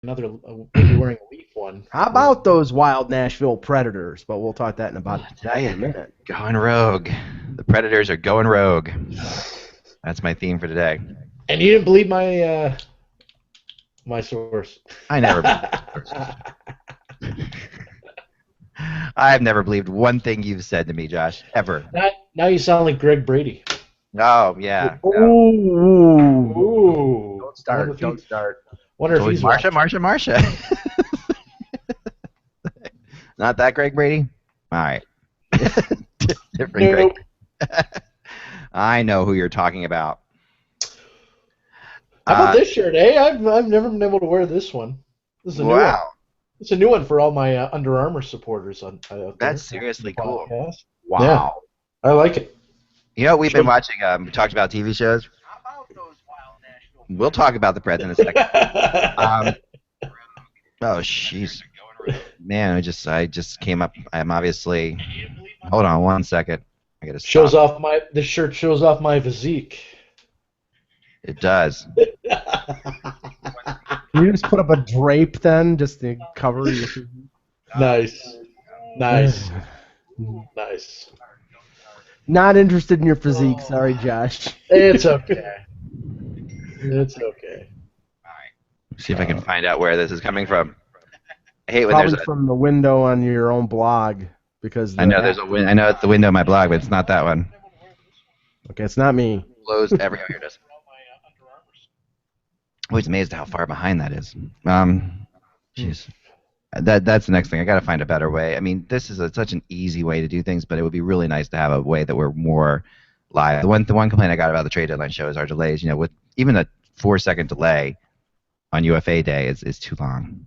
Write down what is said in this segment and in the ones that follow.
maybe wearing a Leaf one. How about those wild Nashville Predators? But we'll talk that in about a minute. Going rogue. The Predators are going rogue. That's my theme for today. And you didn't believe my my source. I never I've never believed one thing you've said to me, Josh, ever. Now you sound like Greg Brady. Oh, yeah. Ooh. Don't start. Wonder if he's Marsha. Not that Greg Brady? All right. Different Nope. Greg. I know who you're talking about. How about this shirt, eh? I've never been able to wear this one. This is a new one. It's a new one for all my Under Armour supporters. That's seriously cool. Podcast. Wow. Yeah, I like it. You know, we've been watching, we talked about TV shows. How about those wild Nashville? We'll talk about the Preds in a second. Oh, jeez. Man, I just came up. I'm obviously. Hold on 1 second. I gotta stop. This shirt shows off my physique. It does. Can you just put up a drape then, just to cover your... Nice. Not interested in your physique, sorry, Josh. It's okay. It's okay. All right. See if I can find out where this is coming from. I hate when Probably there's from the window on your own blog, because I know there's a I know it's the window of my blog, but it's not that one. Okay, it's not me. Closed everywhere. Here it is. I'm always amazed at how far behind that is. Jeez. That's the next thing. I got to find a better way. I mean, this is such an easy way to do things, but it would be really nice to have a way that we're more live. The one complaint I got about the trade deadline show is our delays. You know, with even a 4-second delay on UFA day is too long.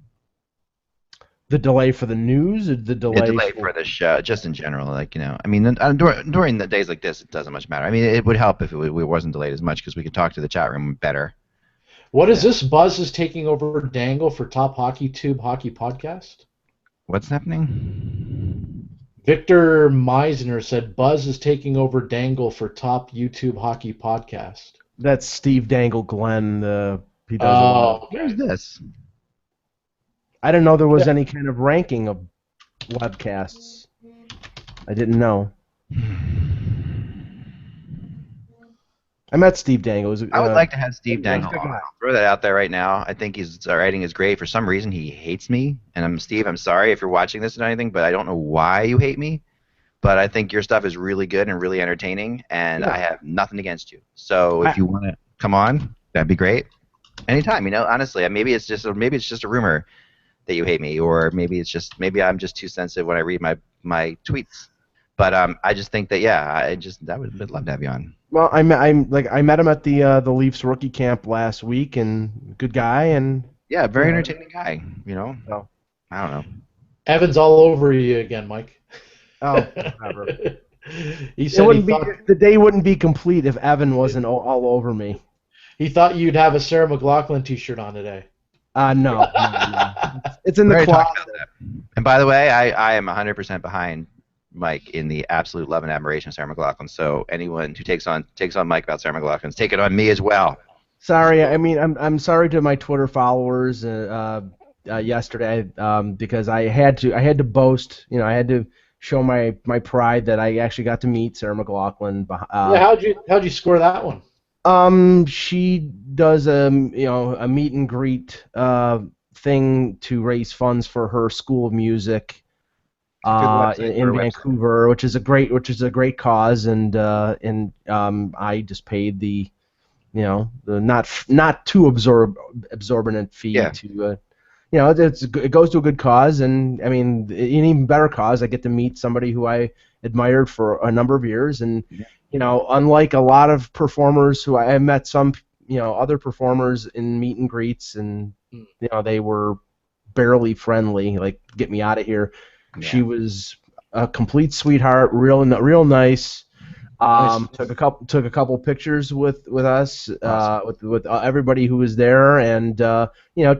The delay for the news, or the delay for the show, just in general. Like, you know, I mean, during the days like this, it doesn't much matter. I mean, it would help if it wasn't delayed as much because we could talk to the chat room better. What is this? Buzz is taking over Dangle for Top Hockey Tube Hockey Podcast? What's happening? Victor Meisner said Buzz is taking over Dangle for Top YouTube Hockey Podcast. That's Steve Dangle Glenn. He does Where's this? I didn't know there was any kind of ranking of webcasts. I didn't know. I met Steve Dangle. I would like to have Steve Dangle on. I'll throw that out there right now. I think his writing is great. For some reason, he hates me. And Steve, I'm sorry if you're watching this or anything, but I don't know why you hate me. But I think your stuff is really good and really entertaining, and I have nothing against you. So if you want to come on, that'd be great. Anytime, you know. Honestly, maybe it's just a rumor that you hate me, or maybe I'm just too sensitive when I read my tweets. But I just think that I would love to have you on. Well, I met him at the Leafs rookie camp last week, and good guy, and very entertaining guy. You know, I don't know. Evan's all over you again, Mike. Oh, whatever. He said the day wouldn't be complete if Evan wasn't all over me. He thought you'd have a Sarah McLachlan T-shirt on today. No. It's in the closet. And by the way, I am 100% behind Mike in the absolute love and admiration of Sarah McLachlan. So anyone who takes on Mike about Sarah McLachlan is taking on me as well. Sorry, I mean I'm sorry to my Twitter followers yesterday because I had to boast. You know, I had to show my pride that I actually got to meet Sarah McLachlan. How'd you score that one? She does a meet and greet thing to raise funds for her School of Music. In Vancouver, which is a great cause, and I just paid the not too absorbent fee to it goes to a good cause, and I mean an even better cause. I get to meet somebody who I admired for a number of years, and unlike a lot of performers who I met some other performers in meet and greets, and they were barely friendly, like get me out of here. Yeah. She was a complete sweetheart, real nice. Took a couple pictures with us, awesome. with everybody who was there, and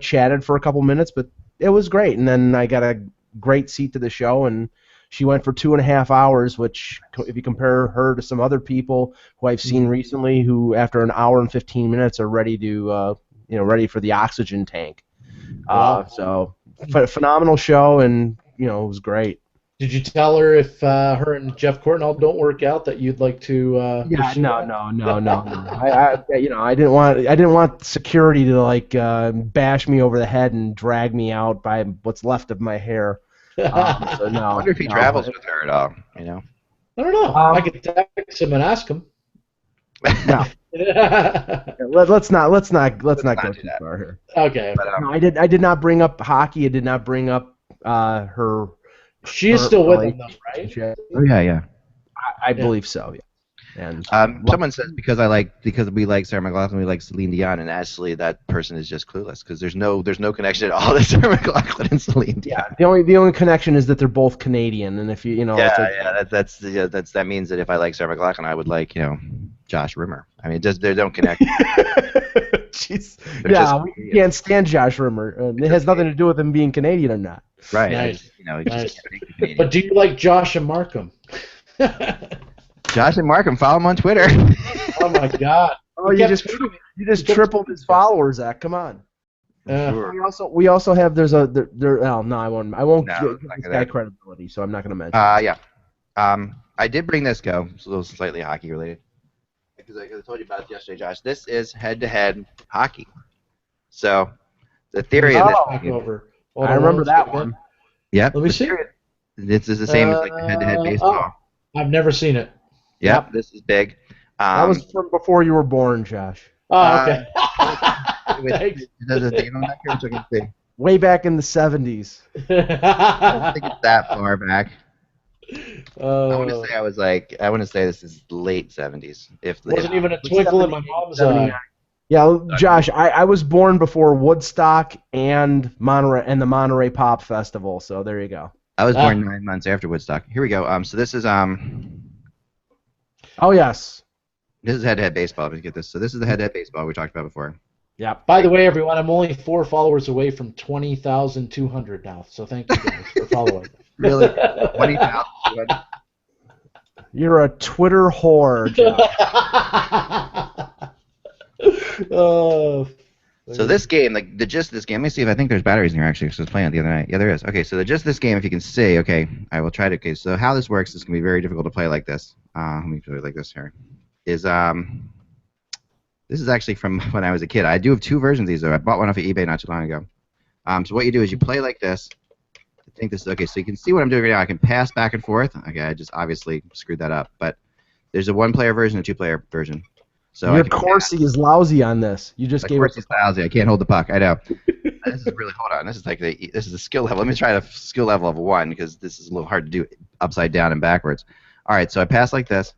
chatted for a couple minutes. But it was great. And then I got a great seat to the show, and she went for 2.5 hours. Which, if you compare her to some other people who I've seen recently, who after an hour and 15 minutes are ready to ready for the oxygen tank. Wow. So phenomenal show, and it was great. Did you tell her if her and Jeff Courtnall don't work out that you'd like to? Yeah, no. I didn't want security to bash me over the head and drag me out by what's left of my hair. So no. I wonder if he travels with her at all. I don't know. I could text him and ask him. No. let's not go too far here. Okay. But, no, I did not bring up hockey. I did not bring up her. She is still with him, though, right? Oh yeah. I believe so. Yeah. And someone says because we like Sarah McLachlan, we like Celine Dion, and actually that person is just clueless because there's no connection at all to Sarah McLachlan and Celine Dion. Yeah, the only connection is that they're both Canadian, and if that means that if I like Sarah McLachlan, I would like Josh Rimmer. I mean, they don't connect. Jeez. Yeah, we can't stand Josh Rimmer. It has nothing to do with him being Canadian or not. Right. Nice. Nice. But do you like Josh and Markham? Josh and Markham, follow him on Twitter. Oh my God! Oh, you just tripled his followers, Zach. Come on. Sure. We also have I won't give this guy credibility, so I'm not going to mention. Yeah. I did bring this go. It's a little slightly hockey related because I told you about it yesterday, Josh. This is head-to-head hockey. So the theory of this. I remember that one. Yep. Let me see. This is the same as the head-to-head baseball. I've never seen it. Yep. This is big. That was from before you were born, Josh. Oh, okay. Thanks. There's a date on that here, so I can see. Way back in the 70s. I don't think it's that far back. I want to say this is late 70s. Wasn't even a twinkle in my mom's eye. Yeah, Josh, I was born before Woodstock and the Monterey Pop Festival, so there you go. I was born 9 months after Woodstock. Here we go. So this is Oh yes. This is head-to-head baseball. Let me get this. So this is the head-to-head baseball we talked about before. Yeah. By the way, everyone, I'm only 4 followers away from 20,200 now. So thank you guys for following. Really? 20,000? You're a Twitter whore, Oh. So this game, the gist of this game, let me see if I think there's batteries in here actually, because I was playing it the other night. Yeah, there is. Okay, so the gist of this game, if you can see, okay, I will try to, okay, so how this works is going to be very difficult to play like this. Let me play it like this here. This is actually from when I was a kid. I do have 2 versions of these, though. I bought one off of eBay not too long ago. So what you do is you play like this. I think this is, okay, so you can see what I'm doing right now. I can pass back and forth. Okay, I just obviously screwed that up. But there's a 1-player version, a 2-player version. So your Corsi is lousy on this. You just gave it. Corsi's lousy. I can't hold the puck. I know. This is really, hold on. This is the skill level. Let me try the skill level of 1 because this is a little hard to do upside down and backwards. All right, so I pass like this.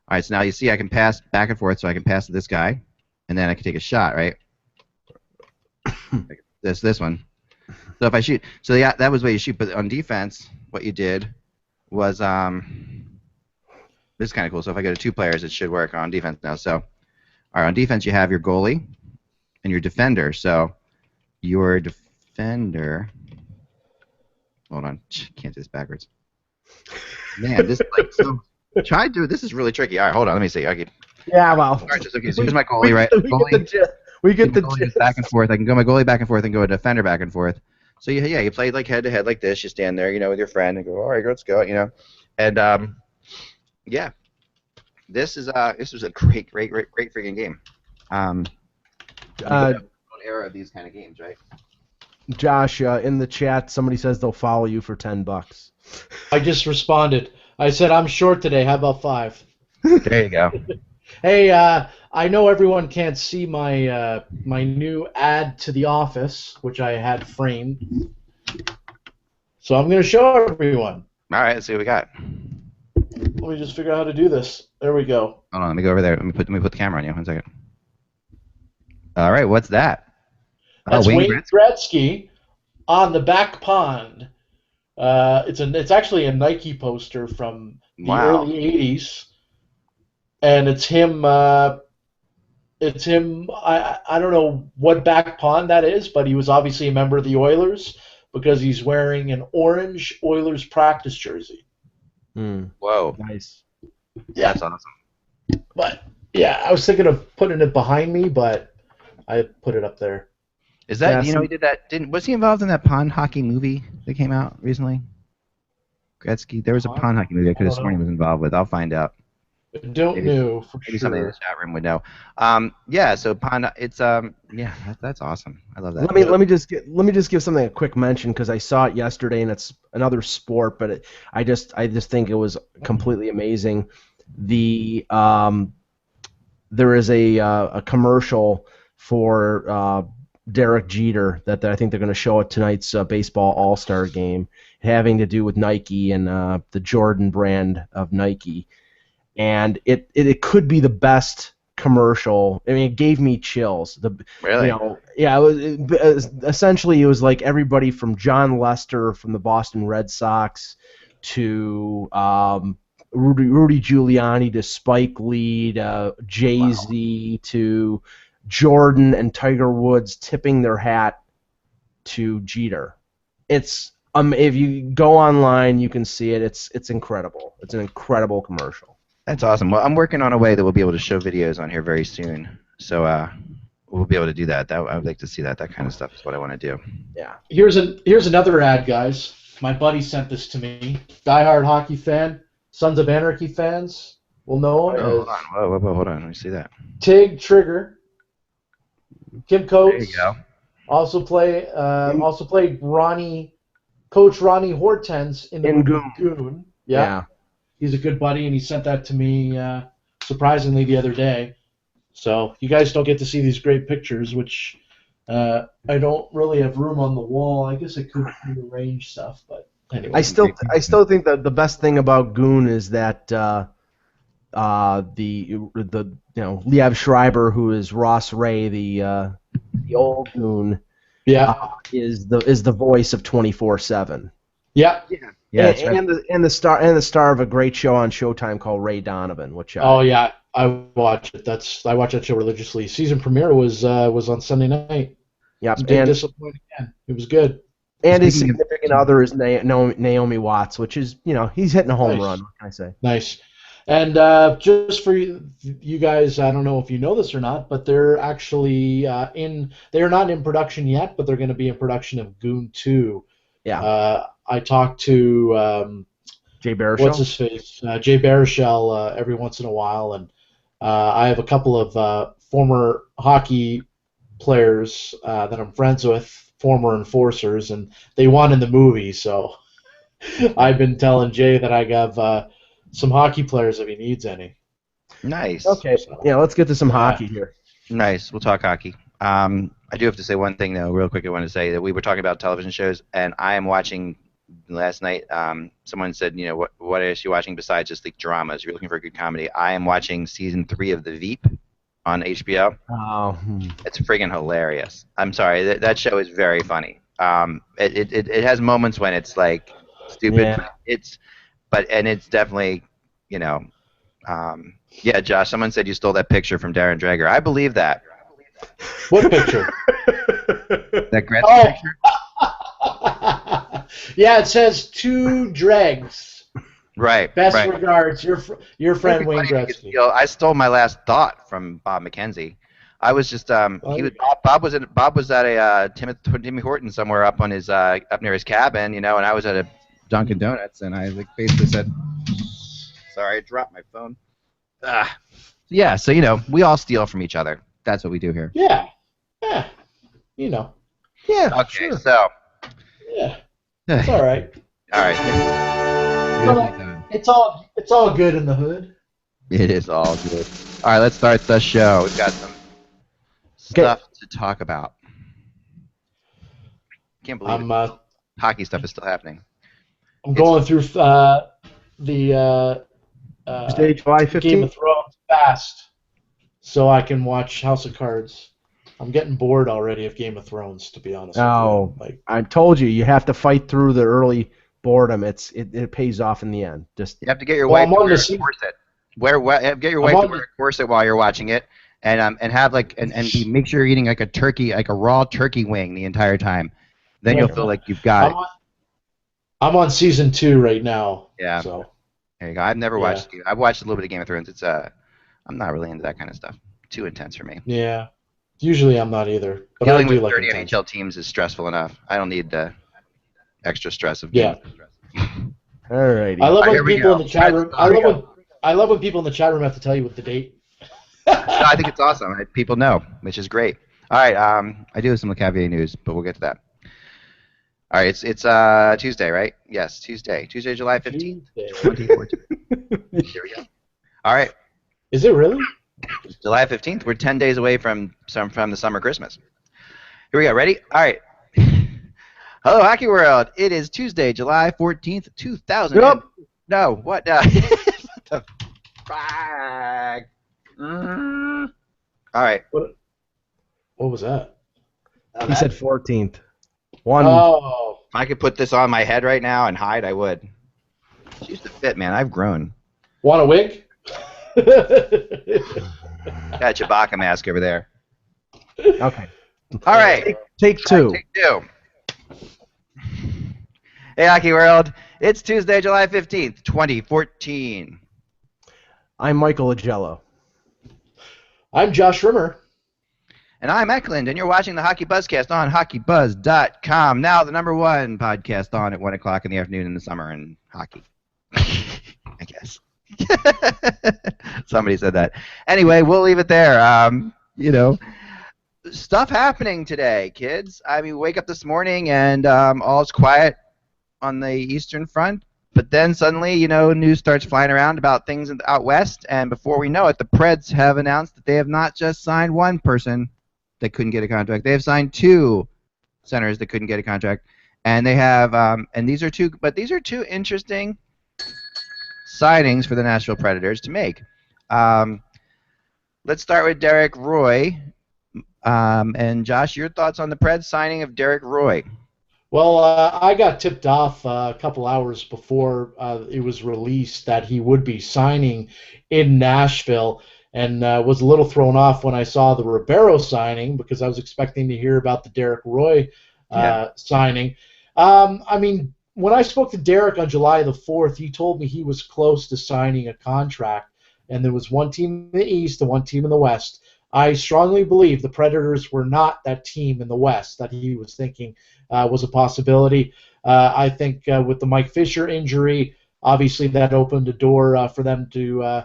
All right, so now you see I can pass back and forth, so I can pass to this guy, and then I can take a shot, right? this one. So if I shoot, so yeah, that was what you shoot. But on defense, what you did was this is kind of cool. So if I go to 2 players, it should work on defense now. So, all right, on defense you have your goalie and your defender. So your defender. Hold on, can't do this backwards. Man, this so try to do it. This is really tricky. All right, hold on, let me see. Okay. Yeah, well. All right, okay, so here's my goalie, right? We get the gist. Back and forth. I can go my goalie back and forth and go a defender back and forth. So you play like head to head like this. You stand there, with your friend and go, all right, let's go, and yeah, this was a great freaking game. Era of these kind of games, right? Josh, in the chat, somebody says they'll follow you for $10. I just responded. I said I'm short today. How about 5? There you go. Hey, I know everyone can't see my my new ad to The Office, which I had framed. So I'm going to show everyone. All right, let's see what we got. Let me just figure out how to do this. There we go. Hold on, let me go over there. Let me put the camera on you. 1 second. All right, what's that? That's Wayne Gretzky on the back pond. It's actually a Nike poster from the early '80s, and it's him. It's him. I don't know what back pond that is, but he was obviously a member of the Oilers because he's wearing an orange Oilers practice jersey. Whoa. Nice. Yeah. That's awesome. But, yeah, I was thinking of putting it behind me, but I put it up there. Is that he did that? Was he involved in that pond hockey movie that came out recently? Gretzky. There was a pond hockey movie I could have sworn he was involved with. I'll find out. I don't know for maybe sure. Somebody in the chat room would know. Yeah. So pond. It's yeah. That's awesome. I love that. Let me just give something a quick mention because I saw it yesterday and it's another sport, but I just think it was completely amazing. There is a commercial for Derek Jeter that I think they're going to show at tonight's baseball All-Star game, having to do with Nike and the Jordan brand of Nike, and it could be the best commercial. I mean, it gave me chills. Really? Yeah. Essentially, it was like everybody from John Lester from the Boston Red Sox to Rudy Giuliani to Spike Lee to Jay-Z to Jordan and Tiger Woods tipping their hat to Jeter. It's if you go online, you can see it. It's incredible. It's an incredible commercial. That's awesome. Well, I'm working on a way that we'll be able to show videos on here very soon. So we'll be able to do that. I would like to see that. That kind of stuff is what I want to do. Yeah. Here's another ad, guys. My buddy sent this to me. Diehard hockey fan, Sons of Anarchy fans will know him. Hold on. Whoa, hold on. Let me see that. Tig Trigger. Kim Coates. There you go. Also played Coach Ronnie Hortense in Goon. Yeah. He's a good buddy, and he sent that to me surprisingly the other day. So you guys don't get to see these great pictures, which I don't really have room on the wall. I guess I could rearrange stuff, but anyway. I still think that the best thing about Goon is that the Liev Schreiber, who is Ross Ray, the old Goon, is the voice of 24/7. Yeah. Yeah, and the star of a great show on Showtime called Ray Donovan, which I watch it. I watch that show religiously. Season premiere was on Sunday night. Yeah, and disappointing again. It was good. And his significant other is Naomi Watts, which is he's hitting a home run. What can I say? Nice. And just for you guys, I don't know if you know this or not, but they're actually they're not in production yet, but they're going to be in production of Goon 2. Yeah. I talk to Jay Baruchel. What's his face? Jay Baruchel every once in a while, and I have a couple of former hockey players that I'm friends with, former enforcers, and they won in the movie. So I've been telling Jay that I have some hockey players if he needs any. Nice. Okay. Yeah, let's get to some hockey here. Nice. We'll talk hockey. I do have to say one thing though, real quick. I want to say that we were talking about television shows, and I am watching. Last night, someone said, what is you watching besides just like dramas? You're looking for a good comedy. I am watching season 3 of The Veep on HBO. Oh. It's friggin' hilarious. I'm sorry, that show is very funny. It has moments when it's like stupid. Yeah. It's definitely, yeah, Josh. Someone said you stole that picture from Darren Dreger. I believe that. What picture? That Gretzky picture. Yeah, it says 2 dregs. Right. Best regards, your friend Wayne Gretzky. I stole my last thought from Bob McKenzie. I was just Bob was at a Timmy Horton somewhere up on his up near his cabin, and I was at a Dunkin' Donuts, and I basically said, "Sorry, I dropped my phone." Yeah, so we all steal from each other. That's what we do here. Yeah. Yeah. Okay, sure. so. Yeah. It's all right. All right. It's all good in the hood. It is all good. All right, let's start the show. We've got some stuff to talk about. Can't believe hockey stuff is still happening. I'm going through the Stage 5:15? Game of Thrones fast so I can watch House of Cards. I'm getting bored already of Game of Thrones, to be honest. Oh, I told you have to fight through the early boredom. It pays off in the end. Just you have to get your wife to wear a corset. Get your wife to wear a corset while you're watching it, and have and make sure you're eating like a turkey, like a raw turkey wing the entire time. Then you'll feel like you've got it. I'm on season 2 right now. Yeah. So there you go. I've never watched. I've watched a little bit of Game of Thrones. I'm not really into that kind of stuff. Too intense for me. Yeah. Usually I'm not either. But Dealing I do with 30 intense. NHL teams is stressful enough. I don't need the extra stress of games. Alrighty. I love when people in the chat room. I love when people in the chat room have to tell you what the date. No, I think it's awesome. People know, which is great. All right, I do have some Lecavalier news, but we'll get to that. All right, it's Tuesday, right? Yes, Tuesday, July 15th, 2014. Here we go. All right. Is it really? July 15th. We're 10 days away from the summer Christmas. Here we go. Ready? All right. Hello, Hockey World. It is Tuesday, July 14th, 2000. Yep. No, what? What the fuck? All right. What was that? He said 14th. One. Oh. If I could put this on my head right now and hide, I would. It used to fit, man. I've grown. Want a wig? Got a Chewbacca mask over there. Okay. All right. Take two. Take two. Hey, Hockey World. It's Tuesday, July 15th, 2014. I'm Michael Agello. I'm Josh Rimmer. And I'm Eklund, and you're watching the HockeyBuzzcast on HockeyBuzz.com. Now the #1 podcast on at 1 o'clock in the afternoon in the summer in hockey. I guess. Somebody said that. Anyway, we'll leave it there. Stuff happening today, kids. I mean, wake up this morning and all's quiet on the Eastern Front. But then suddenly, news starts flying around about things out west. And before we know it, the Preds have announced that they have not just signed one person that couldn't get a contract. They have signed 2 centers that couldn't get a contract. And they have, and these are two interesting signings for the Nashville Predators to make. Let's start with Derek Roy. And Josh, your thoughts on the Preds signing of Derek Roy? Well, I got tipped off a couple hours before it was released that he would be signing in Nashville, and was a little thrown off when I saw the Ribeiro signing because I was expecting to hear about the Derek Roy signing. I mean, when I spoke to Derek on July the 4th, he told me he was close to signing a contract, and there was one team in the East and one team in the West. I strongly believe the Predators were not that team in the West that he was thinking was a possibility. I think with the Mike Fisher injury, obviously that opened a door for them to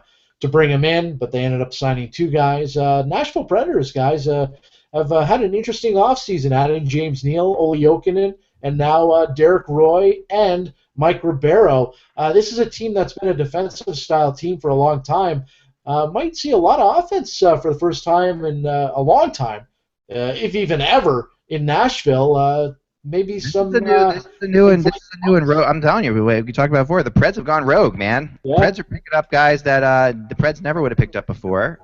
bring him in, but they ended up signing 2 guys. Nashville Predators guys have had an interesting offseason, adding James Neal, Olli Jokinen, and now Derek Roy and Mike Ribeiro. This is a team that's been a defensive-style team for a long time. Might see a lot of offense for the first time in a long time, if even ever, in Nashville. Maybe this some. This is the new and rogue. I'm telling you, we talked about before. The Preds have gone rogue, man. Yeah. Preds are picking up guys that the Preds never would have picked up before,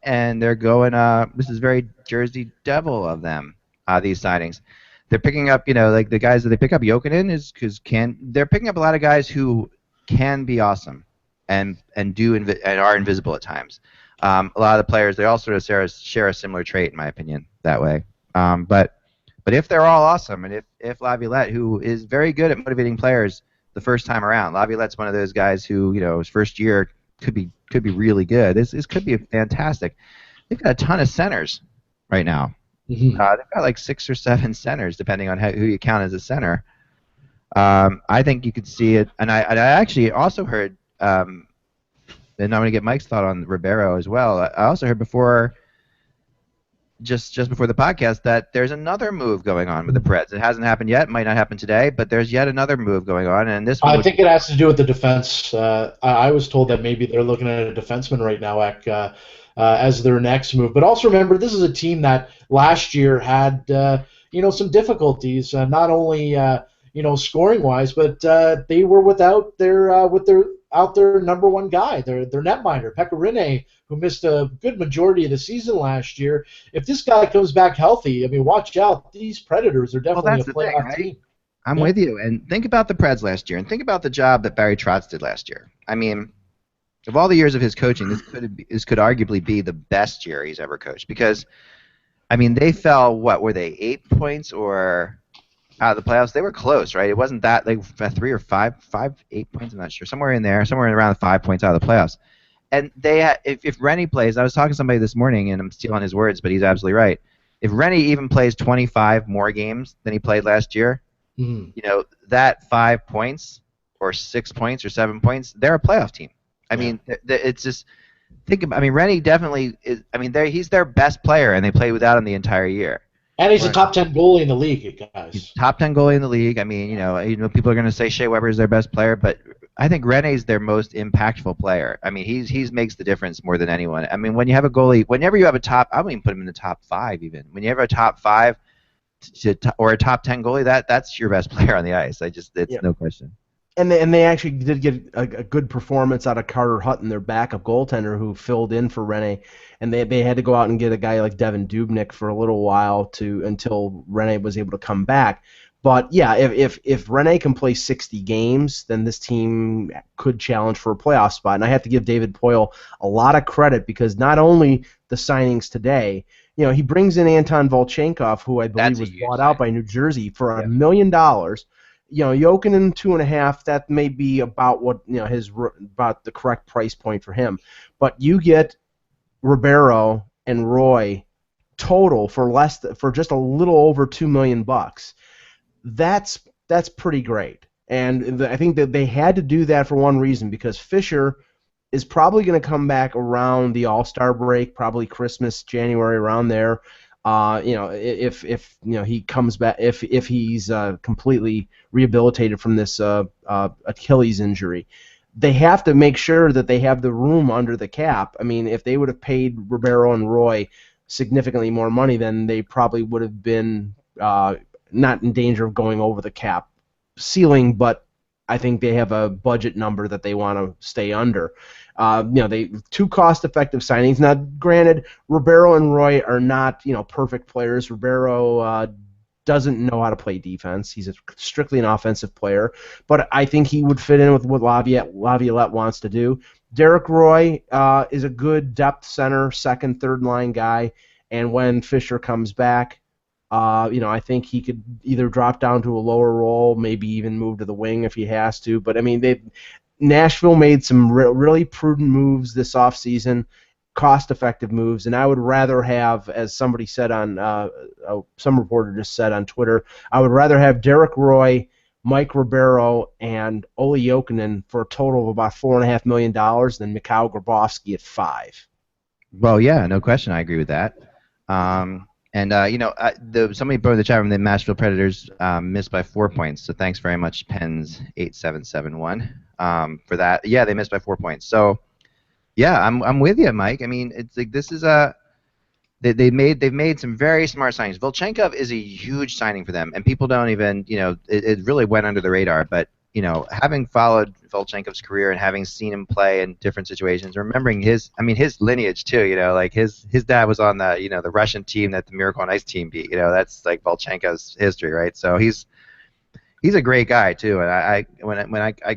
and they're going. This is very Jersey Devil of them. These signings, they're picking up. Like the guys that they pick up. Jokinen is because they're picking up a lot of guys who can be awesome. And are invisible at times. A lot of the players, they all sort of share a similar trait, in my opinion, that way. But if they're all awesome, and if Laviolette, who is very good at motivating players the first time around, Laviolette's one of those guys who, his first year could be really good. This could be fantastic. They've got a ton of centers right now. Mm-hmm. They've got like 6 or 7 centers, depending on who you count as a center. I think you could see it, and I actually also heard. And I'm going to get Mike's thought on Ribeiro as well. I also heard just before the podcast, that there's another move going on with the Preds. It hasn't happened yet, might not happen today, but there's yet another move going on, and this one. I think it has to do with the defense. I was told that maybe they're looking at a defenseman right now, as their next move. But also remember, this is a team that last year had some difficulties, not only scoring wise, but they were without their #1 guy, their netminder, Pekka Rinne, who missed a good majority of the season last year. If this guy comes back healthy, I mean, watch out. These Predators are definitely a playoff team. I'm with you. And think about the Preds last year, and think about the job that Barry Trotz did last year. I mean, of all the years of his coaching, this could arguably be the best year he's ever coached. Because, I mean, they fell, what, were they 8 points or out of the playoffs? They were close, right? It wasn't that, like 3 or 5, 8 points, I'm not sure. Somewhere in there, somewhere around 5 points out of the playoffs. And if Rennie plays, I was talking to somebody this morning, and I'm stealing his words, but he's absolutely right. If Rennie even plays 25 more games than he played last year, that 5 points or 6 points or 7 points, they're a playoff team. I mean, it's just Rennie definitely is. I mean, he's their best player, and they played without him the entire year. And he's a top 10 goalie in the league, guys. He's top 10 goalie in the league. I mean, people are going to say Shea Weber is their best player, but I think Rene's their most impactful player. I mean, he makes the difference more than anyone. I mean, when you have a goalie, whenever you have a top, I wouldn't even put him in the top 5 even. When you have a top 5 or a top 10 goalie, that's your best player on the ice. No question. And they actually did get a good performance out of Carter Hutton, their backup goaltender, who filled in for Rene. And they had to go out and get a guy like Devin Dubnyk for a little while until Rene was able to come back. But yeah, if Rene can play 60 games, then this team could challenge for a playoff spot. And I have to give David Poile a lot of credit, because not only the signings today, he brings in Anton Volchenkov, who I believe was bought out by New Jersey for $1 million. Jokinen 2.5. That may be about what about the correct price point for him. But you get Ribeiro and Roy total for just a little over $2 million. That's pretty great. And I think that they had to do that for one reason, because Fisher is probably going to come back around the All-Star break, probably Christmas, January, around there. If he comes back, if he's completely rehabilitated from this Achilles injury, they have to make sure that they have the room under the cap. I mean, if they would have paid Ribeiro and Roy significantly more money, then they probably would have been not in danger of going over the cap ceiling, but I think they have a budget number that they want to stay under. They two cost-effective signings. Now, granted, Ribeiro and Roy are not perfect players. Ribeiro doesn't know how to play defense. He's strictly an offensive player, but I think he would fit in with what Laviolette wants to do. Derek Roy is a good depth center, second, third line guy, and when Fisher comes back, I think he could either drop down to a lower role, maybe even move to the wing if he has to. But I mean, Nashville made some really prudent moves this offseason, cost-effective moves, and I would rather have, as somebody said some reporter just said on Twitter, I would rather have Derek Roy, Mike Ribeiro, and Olli Jokinen for a total of about $4.5 million than Mikhail Grabovski at $5 million. Well, yeah, no question, I agree with that. Somebody put in the chat room, the Nashville Predators missed by 4 points. So thanks very much, Pens8771, for that. Yeah, they missed by 4 points. So yeah, I'm with you, Mike. I mean, it's like this is they've made some very smart signings. Volchenkov is a huge signing for them, and people don't even it really went under the radar. But having followed Volchenkov's career and having seen him play in different situations, remembering his lineage too, like his dad was on the the Russian team that the Miracle on Ice team beat. That's like Volchenkov's history, right? So he's a great guy too. And I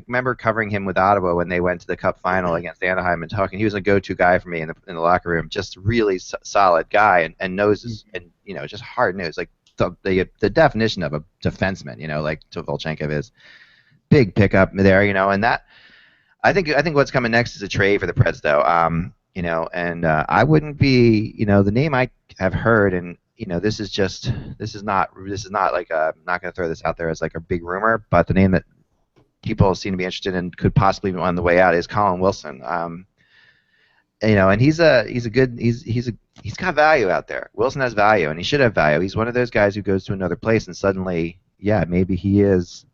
remember covering him with Ottawa when they went to the Cup final against Anaheim and talking. He was a go-to guy for me in the locker room. Just really solid guy and knows and just hard nosed, like the definition of a defenseman. Like Volchenkov is. Big pickup there, and that I think what's coming next is a trade for the Preds, though. I wouldn't be, the name I have heard, and this is not like I'm not going to throw this out there as like a big rumor, but the name that people seem to be interested in could possibly be on the way out is Colin Wilson. And he's got value out there. Wilson has value, and he should have value. He's one of those guys who goes to another place and suddenly, maybe he is.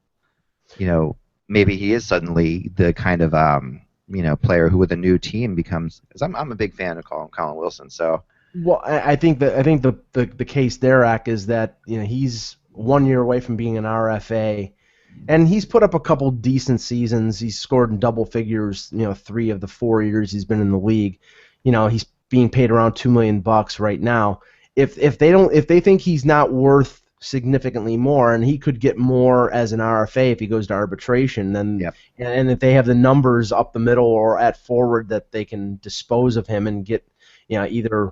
Maybe he is suddenly the kind of player who with a new team becomes. Because I'm a big fan of Colin Wilson. So. Well, I think the case there, Ak, is that he's 1 year away from being an RFA, and he's put up a couple decent seasons. He's scored in double figures, 3 of the 4 years he's been in the league. He's being paid around $2 million right now. If they think he's not worth significantly more, and he could get more as an RFA if he goes to arbitration, then and if they have the numbers up the middle or at forward that they can dispose of him and get either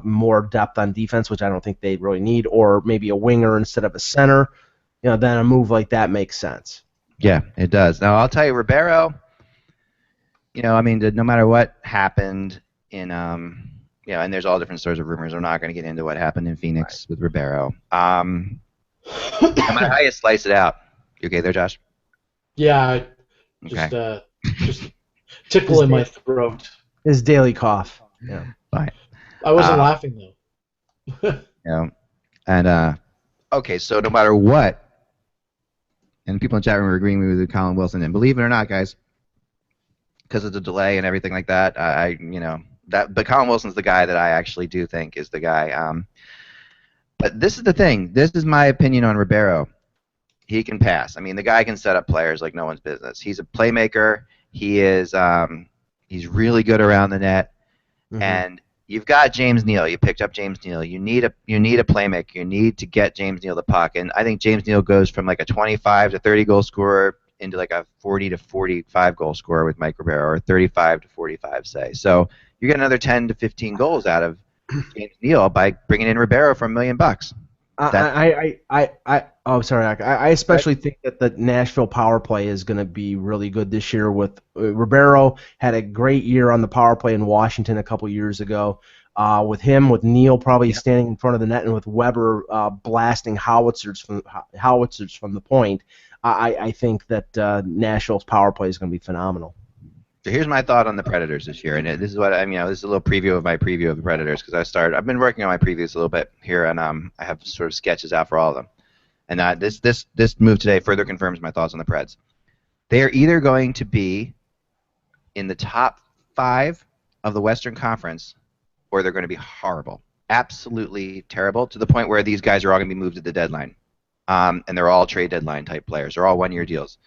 more depth on defense, which I don't think they really need, or maybe a winger instead of a center, then a move like that makes sense. Yeah, it does. Now I'll tell you, Ribeiro, I mean, no matter what happened in, and there's all different sorts of rumors. I'm not going to get into what happened in Phoenix with Ribeiro. No matter how you slice it out. You okay there, Josh? Yeah, just tickle in my throat. His daily cough. Yeah. Fine. I wasn't laughing though. And okay, so no matter what, and people in the chat room are agreeing with Colin Wilson, and believe it or not, guys, because of the delay and everything like that, but Colin Wilson's the guy that I actually do think is the guy. But this is the thing. This is my opinion on Ribeiro. He can pass. I mean, the guy can set up players like no one's business. He's a playmaker. He is. He's really good around the net. Mm-hmm. And you've got James Neal. You picked up James Neal. You need a playmaker. You need to get James Neal the puck. And I think James Neal goes from like a 25 to 30 goal scorer into like a 40 to 45 goal scorer with Mike Ribeiro, or 35 to 45, say. So you get another 10 to 15 goals out of James Neal by bringing in Ribeiro for $1 million. I especially think that the Nashville power play is going to be really good this year. With Ribeiro had a great year on the power play in Washington a couple years ago. With Neal probably standing in front of the net, and with Weber blasting howitzers from the point, I think that Nashville's power play is going to be phenomenal. So here's my thought on the Predators this year, and this is what this is a little preview of my preview of the Predators, because I've been working on my previews a little bit here, and I have sort of sketches out for all of them. And this move today further confirms my thoughts on the Preds. They are either going to be in the top 5 of the Western Conference, or they're going to be horrible, absolutely terrible, to the point where these guys are all going to be moved at the deadline, and they're all trade deadline type players. They're all 1-year deals.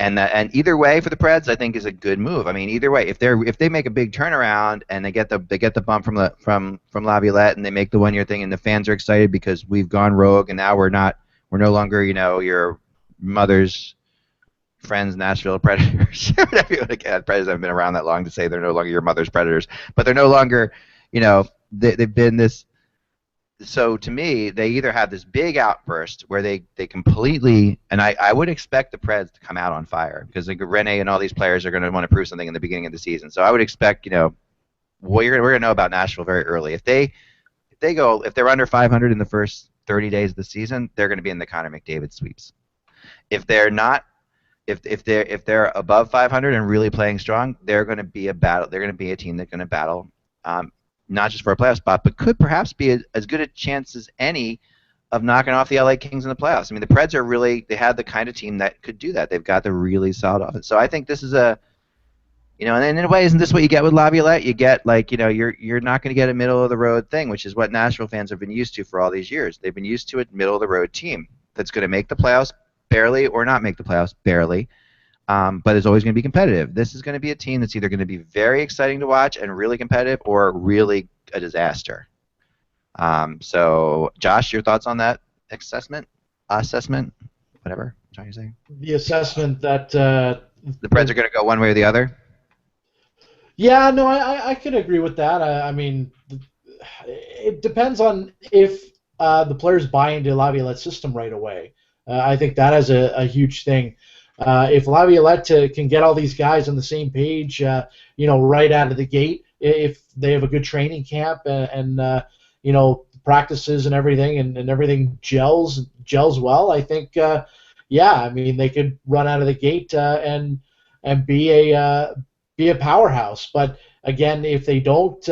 And either way for the Preds, I think, is a good move. I mean, either way, if they make a big turnaround and they get the bump from Laviolette, and they make the 1-year thing, and the fans are excited because we've gone rogue, and now we're no longer your mother's friends, Nashville Predators. Whatever you want to get. Predators haven't been around that long to say they're no longer your mother's Predators, but they're no longer, they've been this. So to me, they either have this big outburst where they completely, and I would expect the Preds to come out on fire, because Rene and all these players are going to want to prove something in the beginning of the season. So I would expect, we're going to know about Nashville very early. If they're under 500 in the first 30 days of the season, they're going to be in the Connor McDavid sweeps. If they're not, if they're above 500 and really playing strong, they're going to be a battle. They're going to be a team that's going to battle. Not just for a playoff spot, but could perhaps be as good a chance as any of knocking off the LA Kings in the playoffs. I mean, the Preds they have the kind of team that could do that. They've got the really solid offense. So I think this is and in a way, isn't this what you get with Laviolette? You get, you're not going to get a middle-of-the-road thing, which is what Nashville fans have been used to for all these years. They've been used to a middle-of-the-road team that's going to make the playoffs barely, or not make the playoffs barely, but it's always going to be competitive. This is going to be a team that's either going to be very exciting to watch and really competitive, or really a disaster. So, Josh, your thoughts on that assessment, whatever I'm trying to say? The assessment that the Preds are going to go one way or the other? Yeah, no, I can agree with that. I mean, it depends on if the players buy into Laviolette's system right away. I think that is a huge thing. If Laviolette can get all these guys on the same page, right out of the gate, if they have a good training camp and practices and everything, and everything gels well, I think, I mean, they could run out of the gate and be a powerhouse. But again, if they don't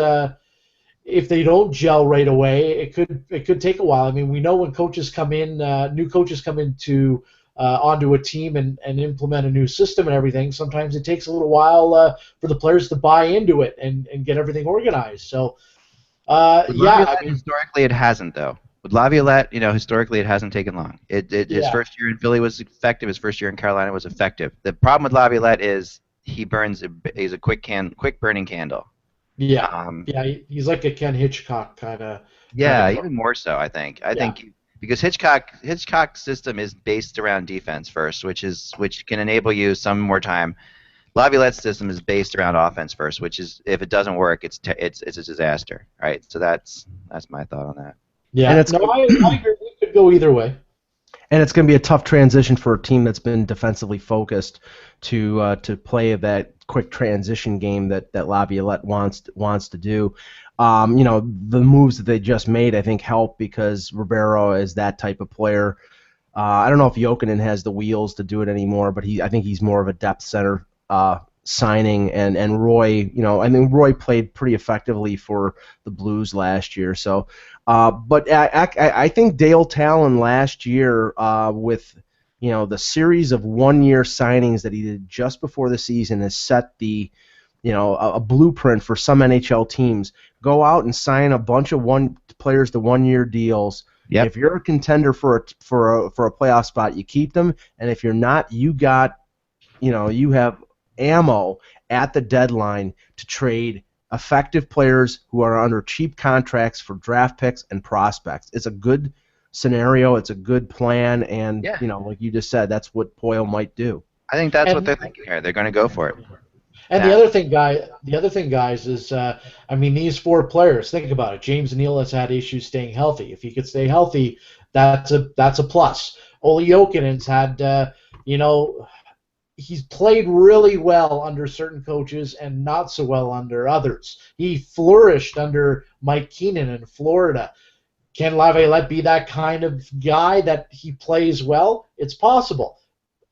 gel right away, it could take a while. I mean, we know when coaches come in, new coaches come into onto a team and implement a new system and everything, sometimes it takes a little while for the players to buy into it and get everything organized. So, historically it hasn't, though. With Laviolette, historically it hasn't taken long. His first year in Philly was effective. His first year in Carolina was effective. The problem with Laviolette is he's a quick burning candle. Yeah, he's like a Ken Hitchcock kind of. Yeah, even more so, I think. I think because Hitchcock's system is based around defense first, which can enable you some more time. Laviolette's system is based around offense first, which is, if it doesn't work, it's a disaster, right? So that's my thought on that. Yeah, I agree. It could go either way. And it's going to be a tough transition for a team that's been defensively focused to play that quick transition game that Laviolette wants to do. The moves that they just made, I think, help because Ribeiro is that type of player. I don't know if Jokinen has the wheels to do it anymore, but I think he's more of a depth center signing. And Roy, I think Roy played pretty effectively for the Blues last year. So, but I think Dale Talon last year with the series of one-year signings that he did just before the season has set the a blueprint for some NHL teams. Go out and sign a bunch of players to one-year deals. Yep. If you're a contender for a playoff spot, you keep them, and if you're not, you have ammo at the deadline to trade effective players who are under cheap contracts for draft picks and prospects. It's a good scenario. It's a good plan, and like you just said, that's what Poile might do. I think that's what they're thinking here. They're going to go for it. And the other thing, guys, is these four players. Think about it. James Neal has had issues staying healthy. If he could stay healthy, that's a plus. Olli Jokinen's had, he's played really well under certain coaches and not so well under others. He flourished under Mike Keenan in Florida. Can Laviolette be that kind of guy that he plays well? It's possible.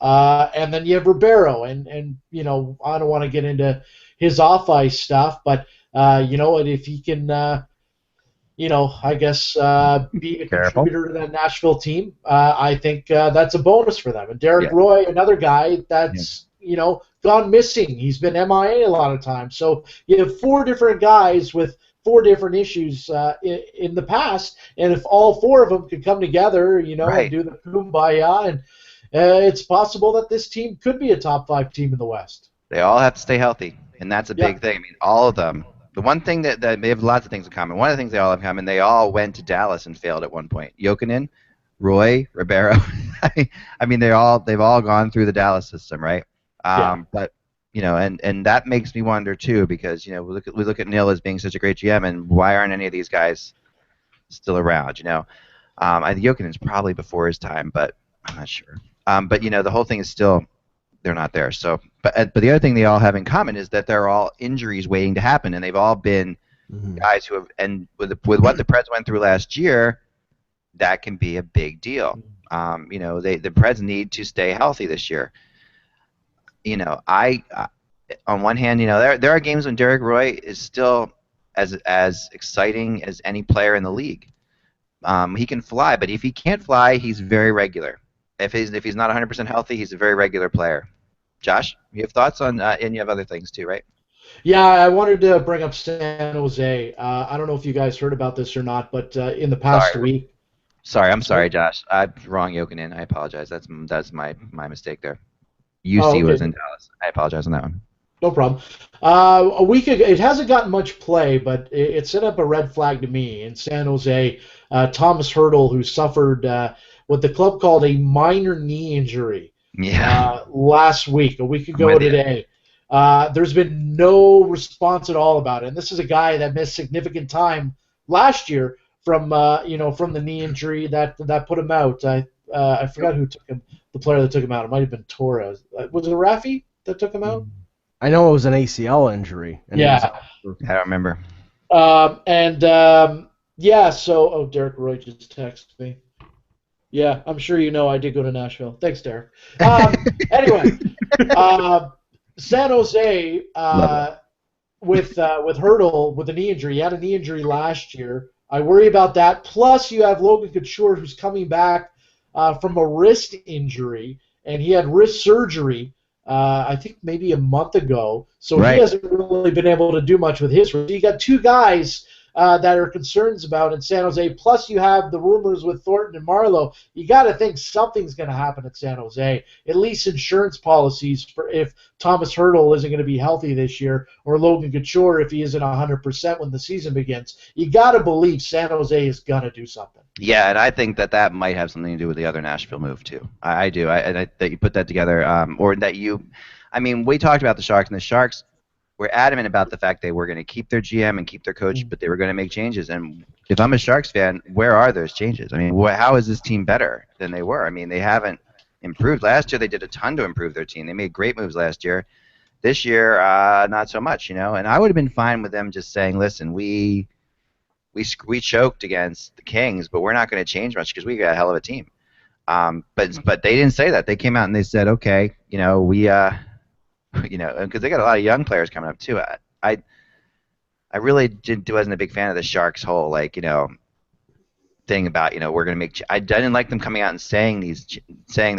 And then you have Ribeiro, and I don't want to get into his off-ice stuff, but if he can, I guess be a contributor to that Nashville team, I think that's a bonus for them. And Derek Roy, another guy that's gone missing. He's been MIA a lot of times. So you have four different guys with four different issues in the past, and if all four of them could come together, and do the kumbaya and it's possible that this team could be a top 5 team in the West. They all have to stay healthy, and that's a big thing. I mean, all of them. The one thing that they have lots of things in common. One of the things they all have in common, they all went to Dallas and failed at one point. Jokinen, Roy, Ribeiro. They've all gone through the Dallas system, right? But and that makes me wonder too, because we look at Neil as being such a great GM, and why aren't any of these guys still around? I think Jokinen's probably before his time, but I'm not sure. But the whole thing is still they're not there. So, but the other thing they all have in common is that they're all injuries waiting to happen, and they've all been guys who have. And with what the Preds went through last year, that can be a big deal. The Preds need to stay healthy this year. On one hand, there are games when Derek Roy is still as exciting as any player in the league. He can fly, but if he can't fly, he's very regular. If he's not 100% healthy, he's a very regular player. Josh, you have thoughts on, and you have other things too, right? Yeah, I wanted to bring up San Jose. I don't know if you guys heard about this or not, but in the past week. I'm sorry, Josh. I'm wrong, Jokinen. I apologize. That's my mistake there. UC was in Dallas. I apologize on that one. No problem. A week ago, it hasn't gotten much play, but it set up a red flag to me. In San Jose, Thomas Hertl, who suffered what the club called a minor knee injury last week, a week ago today. There's been no response at all about it. And this is a guy that missed significant time last year from the knee injury that put him out. I forgot who took him, the player that took him out. It might have been Torres. Was it Rafi that took him out? I know it was an ACL injury. I don't remember. So Derek Roy just texted me. Yeah, I'm sure I did go to Nashville. Thanks, Derek. Anyway, San Jose with Hertl with a knee injury. He had a knee injury last year. I worry about that. Plus, you have Logan Couture, who's coming back from a wrist injury, and he had wrist surgery. I think maybe a month ago, so he hasn't really been able to do much with his. So you got two guys that are concerns about in San Jose. Plus, you have the rumors with Thornton and Marleau. You got to think something's going to happen at San Jose. At least insurance policies for if Thomas Hertl isn't going to be healthy this year, or Logan Couture if he isn't 100% when the season begins. You got to believe San Jose is going to do something. Yeah, and I think that might have something to do with the other Nashville move too. I do. That you put that together, or that you. I mean, we talked about the Sharks, and the Sharks were adamant about the fact they were going to keep their GM and keep their coach, but they were going to make changes. And if I'm a Sharks fan, where are those changes? I mean, how is this team better than they were? I mean, they haven't improved. Last year, they did a ton to improve their team. They made great moves last year. This year, not so much, And I would have been fine with them just saying, listen, we choked against the Kings, but we're not going to change much because we got a hell of a team. But they didn't say that. They came out and they said, okay, we because they got a lot of young players coming up too. I really wasn't a big fan of the Sharks' whole thing about we're going to make. I didn't like them coming out and saying they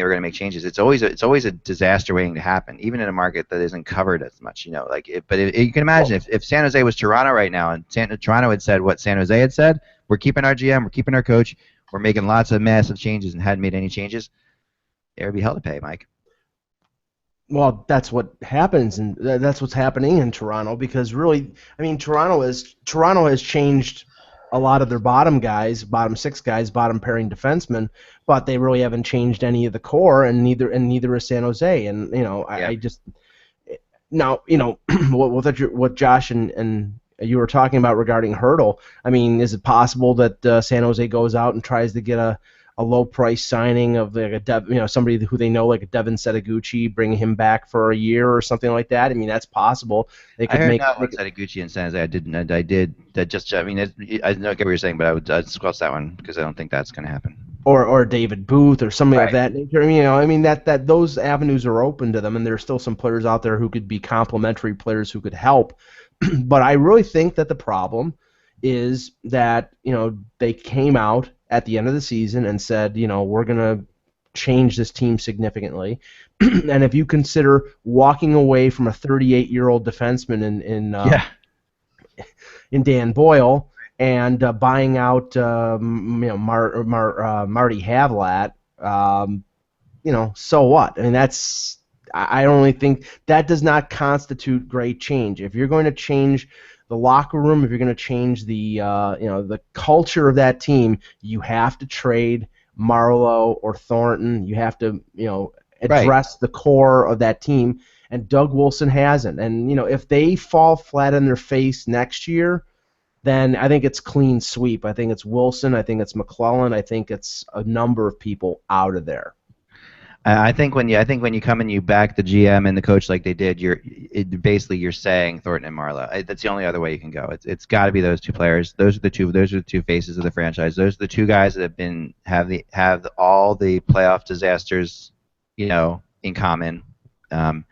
were going to make changes. It's always a disaster waiting to happen, even in a market that isn't covered as much. You can imagine if San Jose was Toronto right now and Toronto had said what San Jose had said, we're keeping our GM, we're keeping our coach, we're making lots of massive changes and hadn't made any changes, there would be hell to pay, Mike. Well, that's what happens, and that's what's happening in Toronto. Because really, I mean, Toronto has changed a lot of their bottom six guys, bottom pairing defensemen, but they really haven't changed any of the core, and neither is San Jose. And I just now what Josh and you were talking about regarding Hurdle. I mean, is it possible that San Jose goes out and tries to get a low price signing of somebody who they know, like a Devin Setaguchi, bring him back for a year or something like that? I mean, that's possible. They could make Setaguchi and San Jose. I did that. Just I mean, I don't get what you're saying, but I'd squelch that one because I don't think that's going to happen. Or David Booth or something like that nature. I mean that those avenues are open to them, and there's still some players out there who could be complementary players who could help. But I really think that the problem is that they came out at the end of the season and said, we're going to change this team significantly. And if you consider walking away from a 38-year-old defenseman in Dan Boyle and buying out Marty Laviolette, so what? I mean, I only think that does not constitute great change. If you're going to change the locker room, if you're going to change the the culture of that team, you have to trade Marleau or Thornton. You have to address the core of that team, and Doug Wilson hasn't. And if they fall flat on their face next year, then I think it's clean sweep. I think it's Wilson. I think it's McLachlan. I think it's a number of people out of there. I think when you come and you back the GM and the coach like they did, you're saying Thornton and Marleau. That's the only other way you can go. It's got to be those two players. Those are the two faces of the franchise. Those are the two guys that have all the playoff disasters, in common. So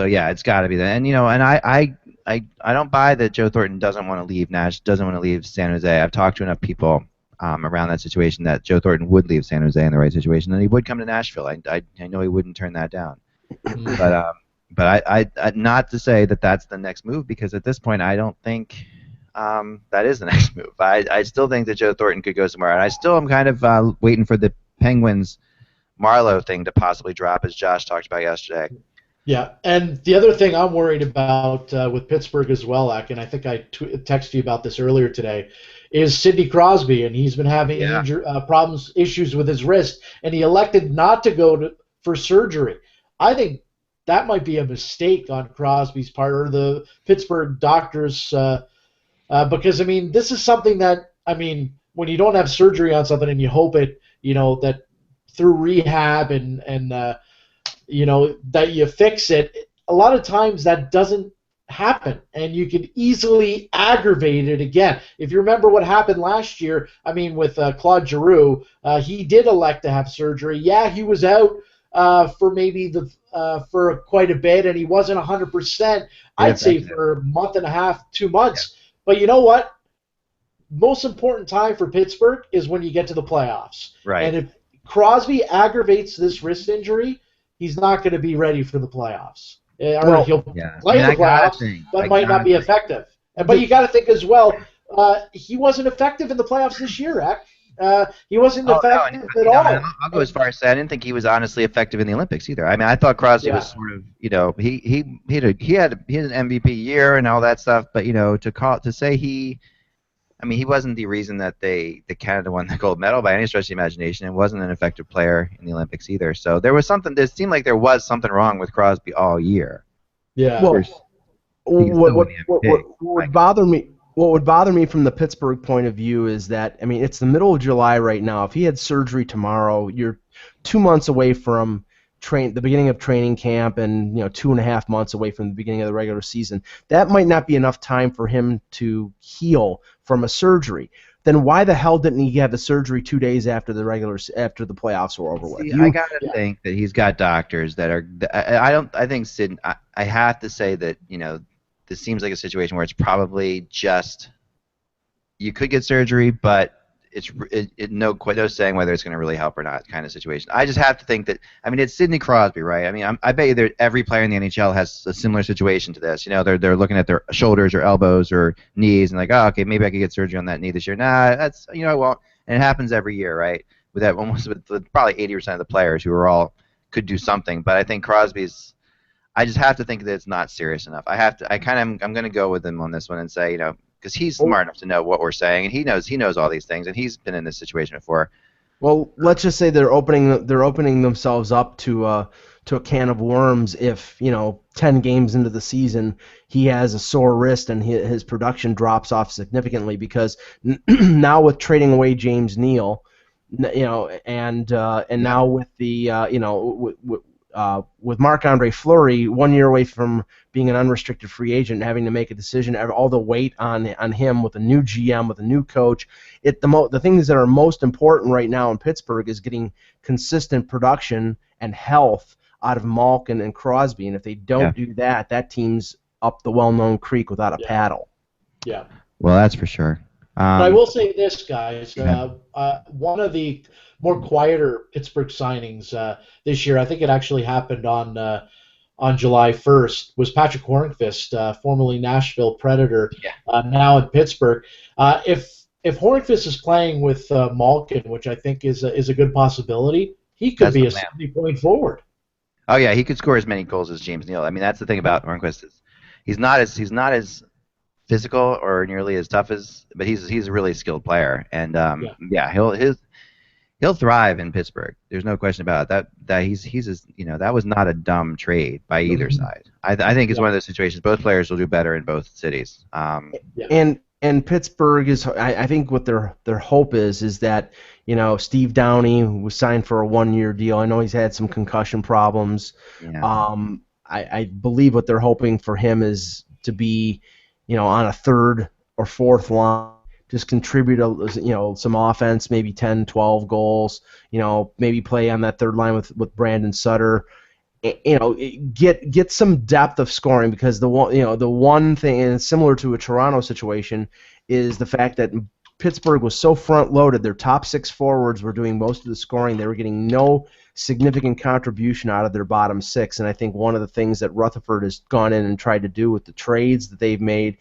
yeah, it's got to be that. And and I don't buy that Joe Thornton doesn't want to leave doesn't want to leave San Jose. I've talked to enough people around that situation that Joe Thornton would leave San Jose in the right situation, and he would come to Nashville. I know he wouldn't turn that down. But I not to say that that's the next move, because at this point I don't think that is the next move. I still think that Joe Thornton could go somewhere, and I still am kind of waiting for the Penguins Marleau thing to possibly drop, as Josh talked about yesterday. Yeah, and the other thing I'm worried about with Pittsburgh as well, Ak, and I think I texted you about this earlier today, is Sidney Crosby, and he's been having issues with his wrist, and he elected not to go for surgery. I think that might be a mistake on Crosby's part, or the Pittsburgh doctors, because, I mean, this is something that, I mean, when you don't have surgery on something and you hope it, that through rehab and that you fix it, a lot of times that doesn't happen, and you can easily aggravate it again. If you remember what happened last year, I mean, with Claude Giroux, he did elect to have surgery. Yeah, he was out for maybe for quite a bit, and he wasn't 100%. I'd say for a month and a half, 2 months. Yeah. But you know what? Most important time for Pittsburgh is when you get to the playoffs. Right. And if Crosby aggravates this wrist injury, he's not going to be ready for the playoffs. Or he'll play the playoffs, but might not be effective. But you got to think as well, he wasn't effective in the playoffs this year, Ak. He wasn't effective at all. I'll go as far as say I didn't think he was honestly effective in the Olympics either. I mean, I thought Crosby was sort of, he had an MVP year and all that stuff, but to say he wasn't the reason that Canada won the gold medal by any stretch of the imagination. It wasn't an effective player in the Olympics either. So there was something. It seemed like there was something wrong with Crosby all year. Yeah. Well, what would bother me? What would bother me from the Pittsburgh point of view is that, I mean, it's the middle of July right now. If he had surgery tomorrow, you're 2 months away from the beginning of training camp, and 2.5 months away from the beginning of the regular season. That might not be enough time for him to heal from a surgery. Then why the hell didn't he have the surgery 2 days after the playoffs were over with? I gotta think that he's got doctors that are. I think Sid. I have to say that this seems like a situation where it's probably just you could get surgery, but it's no saying whether it's going to really help or not kind of situation. I just have to think that, I mean, it's Sidney Crosby, right? I mean, I bet you that every player in the NHL has a similar situation to this. They're looking at their shoulders or elbows or knees and like, oh, okay, maybe I could get surgery on that knee this year. Nah, that's I won't. And it happens every year, right? With probably 80% of the players who are all could do something. But I think Crosby's. I just have to think that it's not serious enough. I'm going to go with him on this one and say, because he's smart enough to know what we're saying, and he knows all these things, and he's been in this situation before. Well, let's just say they're opening themselves up to a can of worms if 10 games into the season he has a sore wrist and his production drops off significantly, because now with trading away James Neal, and now with the with Marc-Andre Fleury 1 year away from being an unrestricted free agent and having to make a decision, all the weight on him with a new GM, with a new coach. The things that are most important right now in Pittsburgh is getting consistent production and health out of Malkin and Crosby, and if they don't do that, that team's up the well-known creek without a paddle. Yeah. Well, that's for sure. But I will say this, guys. One of the more quieter Pittsburgh signings this year, I think it actually happened on July 1st, was Patrick Hornqvist, formerly Nashville Predator, now in Pittsburgh. If Hornqvist is playing with Malkin, which I think is a good possibility, he could be a 70-point forward. Oh yeah, he could score as many goals as James Neal. I mean, that's the thing about Hornqvist is he's not as physical or nearly as tough but he's a really skilled player, and he'll thrive in Pittsburgh. There's no question about it. That was not a dumb trade by either side. I think it's one of those situations. Both players will do better in both cities. And Pittsburgh is, I think what their hope is that Steve Downey was signed for a 1-year deal. I know he's had some concussion problems. Yeah. I believe what they're hoping for him is to be on a third or fourth line, just contribute some offense, maybe 10, 12 goals, maybe play on that third line with Brandon Sutter. Get some depth of scoring, because the one thing, and it's similar to a Toronto situation, is the fact that Pittsburgh was so front loaded. Their top 6 forwards were doing most of the scoring. They were getting no significant contribution out of their bottom 6, and I think one of the things that Rutherford has gone in and tried to do with the trades that they've made,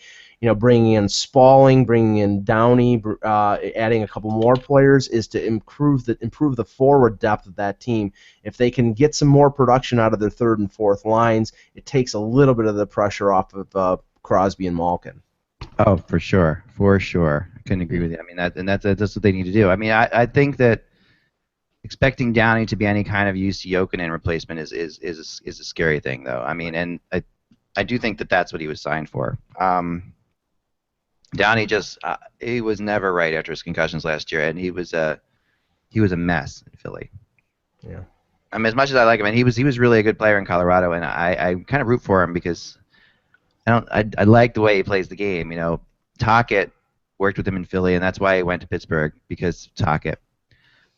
bringing in Spalling, bringing in Downey, adding a couple more players, is to improve the forward depth of that team. If they can get some more production out of their third and fourth lines, it takes a little bit of the pressure off of Crosby and Malkin. Oh, for sure. I couldn't agree with you. I mean, that's what they need to do. I mean, I think that expecting Downey to be any kind of UC Jokinen replacement is a scary thing, though. I mean, and I do think that that's what he was signed for. Downey he was never right after his concussions last year, and he was a mess in Philly. Yeah. I mean, as much as I like him, and he was really a good player in Colorado, and I kind of root for him because I like the way he plays the game. Tocchet worked with him in Philly, and that's why he went to Pittsburgh, because Tocchet.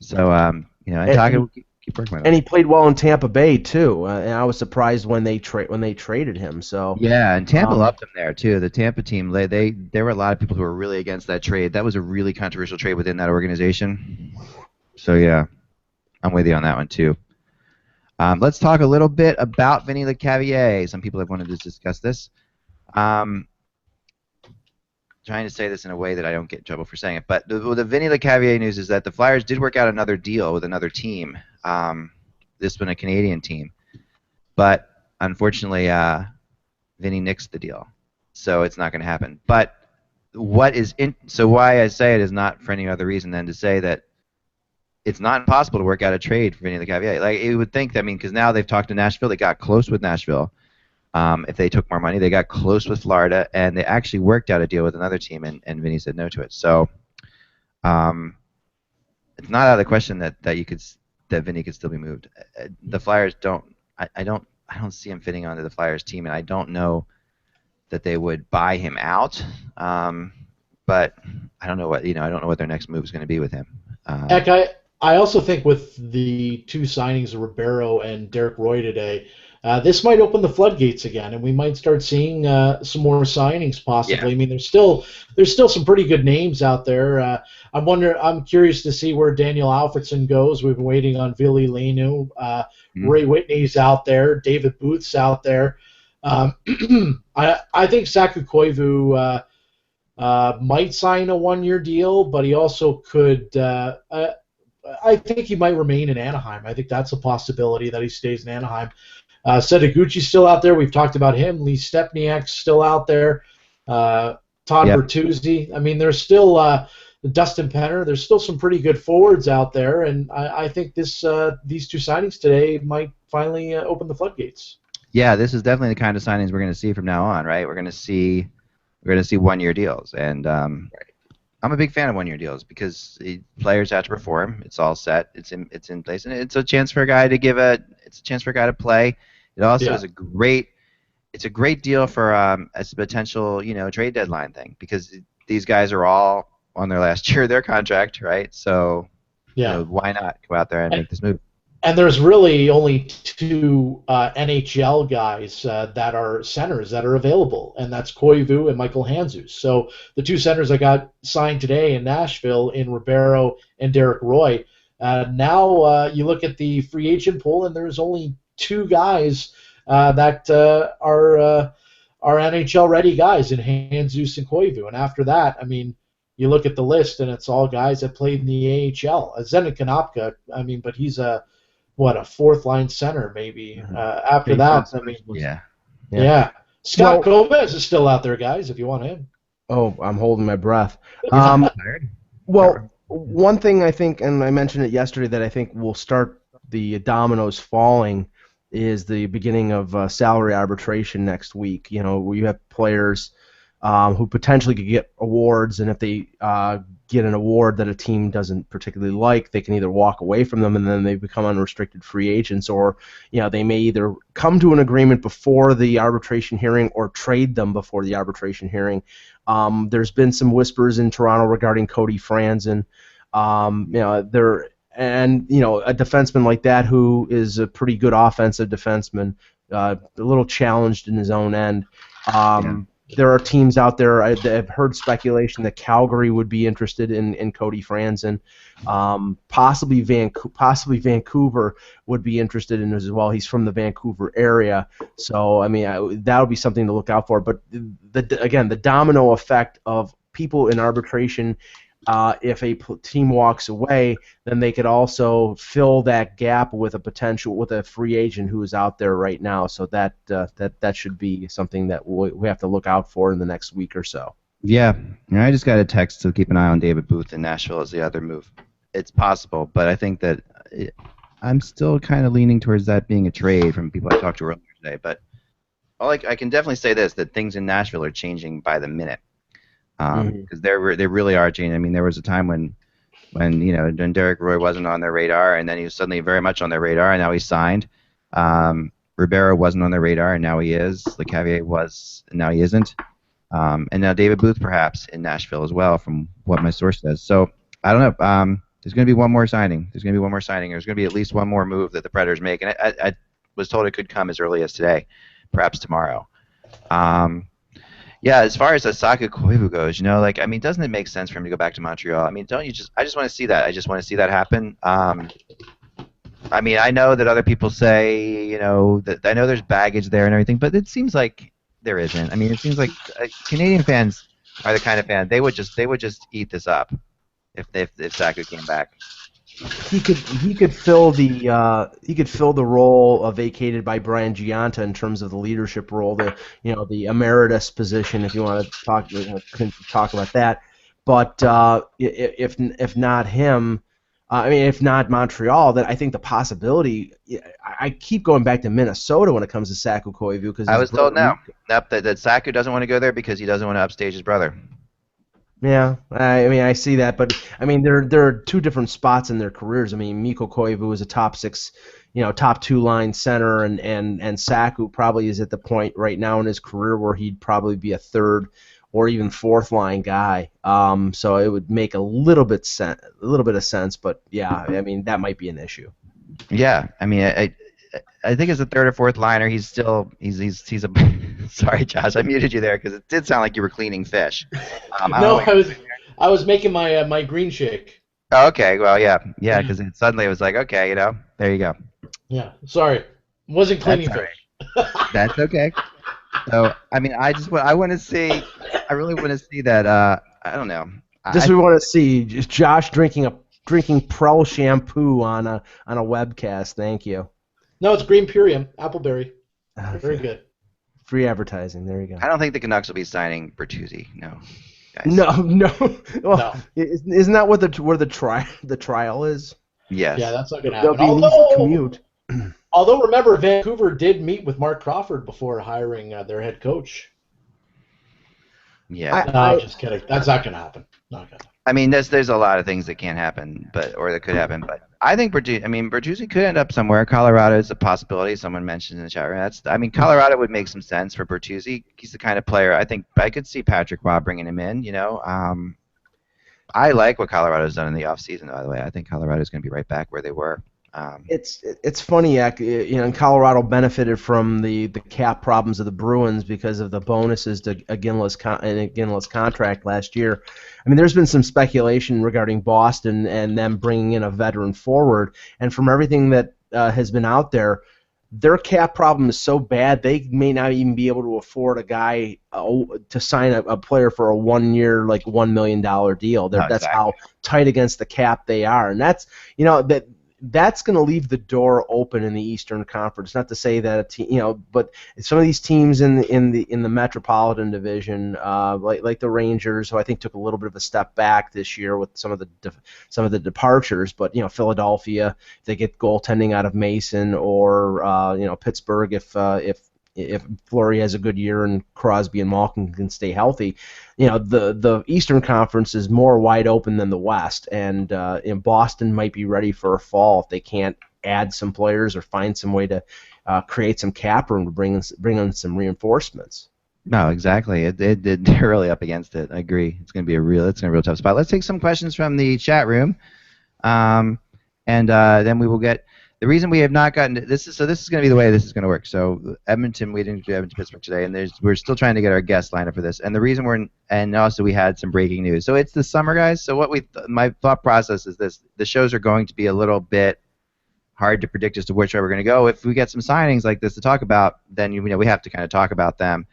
So and Tocchet will keep working with him. And he played well in Tampa Bay too. And I was surprised when they traded him. So yeah, and Tampa loved him there too. The Tampa team, there were a lot of people who were really against that trade. That was a really controversial trade within that organization. So yeah, I'm with you on that one too. Let's talk a little bit about Vinny Lecavalier. Some people have wanted to discuss this. Trying to say this in a way that I don't get in trouble for saying it, but the Vinny Lecavalier news is that the Flyers did work out another deal with another team. This one a Canadian team, but unfortunately, Vinny nixed the deal, so it's not going to happen. But so why I say it is not for any other reason than to say that it's not impossible to work out a trade for Vinny Lecavalier. Like, you would think that, because now they've talked to Nashville, they got close with Nashville. if they took more money. They got close with Florida, and they actually worked out a deal with another team, and Vinny said no to it. So it's not out of the question that Vinny could still be moved. The Flyers don't. I don't see him fitting onto the Flyers team, and I don't know that they would buy him out. But I don't know what I don't know what their next move is going to be with him. Heck, I also think with the two signings of Ribeiro and Derek Roy today, this might open the floodgates again, and we might start seeing some more signings possibly. Yeah. I mean, there's still some pretty good names out there. I'm curious to see where Daniel Alfredsson goes. We've been waiting on Ville Lainu. Ray Whitney's out there. David Booth's out there. I think Saku Koivu might sign a 1-year deal, but he also could. I think he might remain in Anaheim. I think that's a possibility that he stays in Anaheim. Setaguchi's still out there. We've talked about him. Lee Stepniak's still out there. Todd Bertuzzi. I mean, there's still Dustin Penner. There's still some pretty good forwards out there, and I think these two signings today might finally open the floodgates. Yeah, this is definitely the kind of signings we're going to see from now on, right? We're going to see 1-year deals, and I'm a big fan of 1-year deals because players have to perform. It's all set. It's in place, and it's a chance for a guy to play. It also is a great deal for as a potential trade deadline thing because these guys are all on their last year of their contract, right? So why not go out there and make this move? And there's really only 2 NHL guys that are centers that are available, and that's Koivu and Michael Handzus. So the 2 centers that got signed today in Nashville in Ribeiro and Derek Roy. Now you look at the free agent pool, and there's only 2 guys that are NHL-ready guys in Handzus and Koivu. And after that, I mean, you look at the list, and it's all guys that played in the AHL. Zenon Konopka, I mean, but he's a 4th-line center maybe. After that, I mean, yeah. Scott Gomez is still out there, guys. If you want him. Oh, I'm holding my breath. Well, one thing I think, and I mentioned it yesterday, that I think will start the dominoes falling is the beginning of salary arbitration next week. Where you have players who potentially could get awards, and if they get an award that a team doesn't particularly like, they can either walk away from them and then they become unrestricted free agents, or they may either come to an agreement before the arbitration hearing or trade them before the arbitration hearing. There's been some whispers in Toronto regarding Cody Franzen. A defenseman like that who is a pretty good offensive defenseman, a little challenged in his own end. There are teams out there. I've heard speculation that Calgary would be interested in Cody Franzen. Possibly Vancouver would be interested in as well. He's from the Vancouver area, so I mean that would be something to look out for. But the domino effect of people in arbitration. If a team walks away, then they could also fill that gap with a free agent who is out there right now. So that should be something that we have to look out for in the next week or so. Yeah, I just got a text to keep an eye on David Booth in Nashville as the other move. It's possible, but I think that I'm still kind of leaning towards that being a trade from people I talked to earlier today. But I can definitely say this: that things in Nashville are changing by the minute. Because they really are changing. I mean, there was a time when Derek Roy wasn't on their radar, and then he was suddenly very much on their radar, and now he's signed. Ribeiro wasn't on their radar, and now he is. Lecavalier was, and now he isn't. And now David Booth, perhaps, in Nashville as well, from what my source says. So, I don't know. There's going to be one more signing. There's going to be at least one more move that the Predators make. And I was told it could come as early as today, perhaps tomorrow. Yeah, as far as Saku Koivu goes, doesn't it make sense for him to go back to Montreal? I mean, I just want to see that. I just want to see that happen. I mean, I know that other people say, that I know there's baggage there and everything, but it seems like there isn't. I mean, it seems like Canadian fans are the kind of fan they would just eat this up if Saku came back. He could fill the role vacated by Brian Giunta in terms of the leadership role, the emeritus position, if you want to talk about that. But if not him, I mean, if not Montreal, then I think the possibility. I keep going back to Minnesota when it comes to Saku Koivu because I was told no. Nope, that Saku doesn't want to go there because he doesn't want to upstage his brother. Yeah, I mean, I see that, but I mean, there are two different spots in their careers. I mean, Mikko Koivu is a top 6, top 2 line center, and Saku probably is at the point right now in his career where he'd probably be a 3rd or even 4th line guy. So it would make a little bit of sense, but yeah, I mean, that might be an issue. Yeah, I mean, I think as a 3rd or 4th liner, he's a. Sorry, Josh, I muted you there because it did sound like you were cleaning fish. No, I was making my green shake. Oh, okay, well, yeah, because suddenly it was like, okay, there you go. Yeah, sorry, wasn't cleaning fish. Right. That's okay. So, I mean, I really want to see that. I don't know. We want to see Josh drinking Prel shampoo on a webcast. Thank you. No, it's Green Purium, Appleberry. Very good. Free advertising. There you go. I don't think the Canucks will be signing Bertuzzi. No. Guys. No. Well, no. Isn't that where the trial is? Yes. Yeah, that's not going to happen. There'll be an easy commute. Although, remember, Vancouver did meet with Mark Crawford before hiring their head coach. Yeah. No, just kidding. That's not going to happen. Not gonna. I mean, there's a lot of things that can't happen, or that could happen. But I think Bertuzzi could end up somewhere. Colorado is a possibility. Someone mentioned in the chat room. Colorado would make some sense for Bertuzzi. He's the kind of player I think I could see Patrick Waugh bringing him in. I like what Colorado's done in the offseason, by the way. I think Colorado's going to be right back where they were. It's funny, Colorado benefited from the cap problems of the Bruins because of the bonuses to Iginla's contract last year. I mean, there's been some speculation regarding Boston and them bringing in a veteran forward, and from everything that has been out there, their cap problem is so bad they may not even be able to afford a guy to sign a player for a 1-year, like $1 million deal. That's how tight against the cap they are, and that's going to leave the door open in the Eastern Conference. Not to say that but some of these teams in the Metropolitan Division, like the Rangers, who I think took a little bit of a step back this year with some of the departures. But Philadelphia, if they get goaltending out of Mason, or Pittsburgh, if Fleury has a good year and Crosby and Malkin can stay healthy, the Eastern Conference is more wide open than the West, and Boston might be ready for a fall if they can't add some players or find some way to create some cap room to bring in some reinforcements. No, exactly. They're really up against it. I agree. It's going to be a real tough spot. Let's take some questions from the chat room, and then we will get. The reason we have not gotten this is going to be the way this is going to work. So Edmonton, we didn't do Edmonton Pittsburgh today, and we're still trying to get our guest lineup for this. And the reason and also we had some breaking news. So it's the summer, guys. So my thought process is this: the shows are going to be a little bit hard to predict as to which way we're going to go. If we get some signings like this to talk about, then we have to kind of talk about them.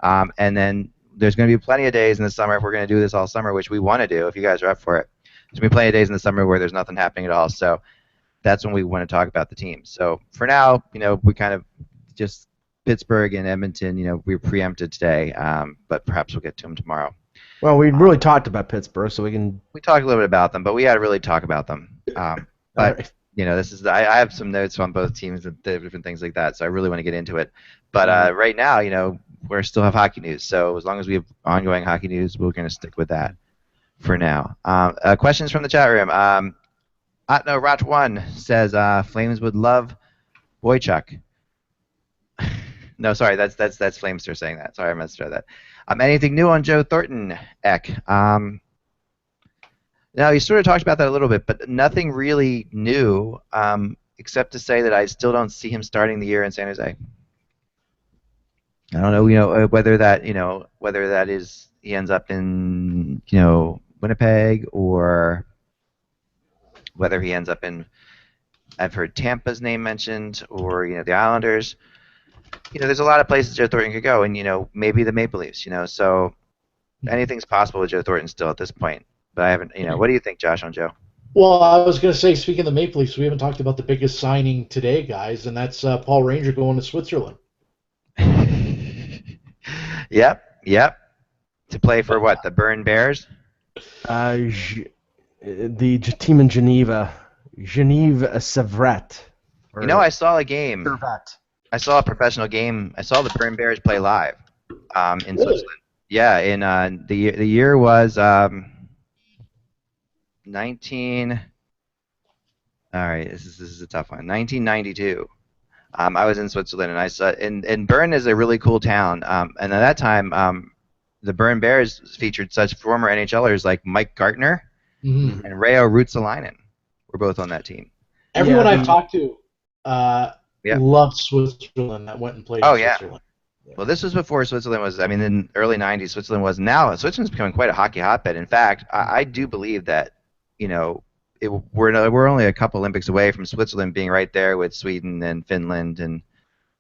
And then there's going to be plenty of days in the summer if we're going to do this all summer, which we want to do. If you guys are up for it, there's going to be plenty of days in the summer where there's nothing happening at all. So that's when we want to talk about the team. So for now, we kind of just Pittsburgh and Edmonton, we preempted today, but perhaps we'll get to them tomorrow. Well, we really talked about Pittsburgh, so we talked a little bit about them, but we got to really talk about them. But right. This is I have some notes on both teams and different things like that, so I really want to get into it. But right now, we still have hockey news. So as long as we have ongoing hockey news, we're going to stick with that for now. Questions from the chat room. Rotch1 says Flames would love Boychuk. No, sorry, that's Flamester saying that. Sorry, I messed up that. Anything new on Joe Thornton, Eck? No, you sort of talked about that a little bit, but nothing really new, except to say that I still don't see him starting the year in San Jose. I don't know, whether that is he ends up in Winnipeg, or whether he ends up in, I've heard Tampa's name mentioned, or the Islanders. There's a lot of places Joe Thornton could go, and maybe the Maple Leafs. So anything's possible with Joe Thornton still at this point. But I haven't. What do you think, Josh, on Joe? Well, I was going to say, speaking of the Maple Leafs, we haven't talked about the biggest signing today, guys, and that's Paul Ranger going to Switzerland. Yep. To play for what? The Bern Bears? the team in Geneva, Savret. I saw a game. Servette. I saw a professional game. I saw the Burn Bears play live in Switzerland. Yeah, in the year was 19. All right, this is a tough one. 1992. I was in Switzerland, and I saw. And Bern is a really cool town. And at that time, the Bern Bears featured such former NHLers like Mike Gardiner and Reijo Ruotsalainen were both on that team. Everyone I've talked to loved Switzerland that went and played in Switzerland. Yeah. Well, this was before Switzerland was. I mean, in the early '90s, Switzerland was. Now Switzerland's becoming quite a hockey hotbed. In fact, I do believe that we're only a couple Olympics away from Switzerland being right there with Sweden and Finland and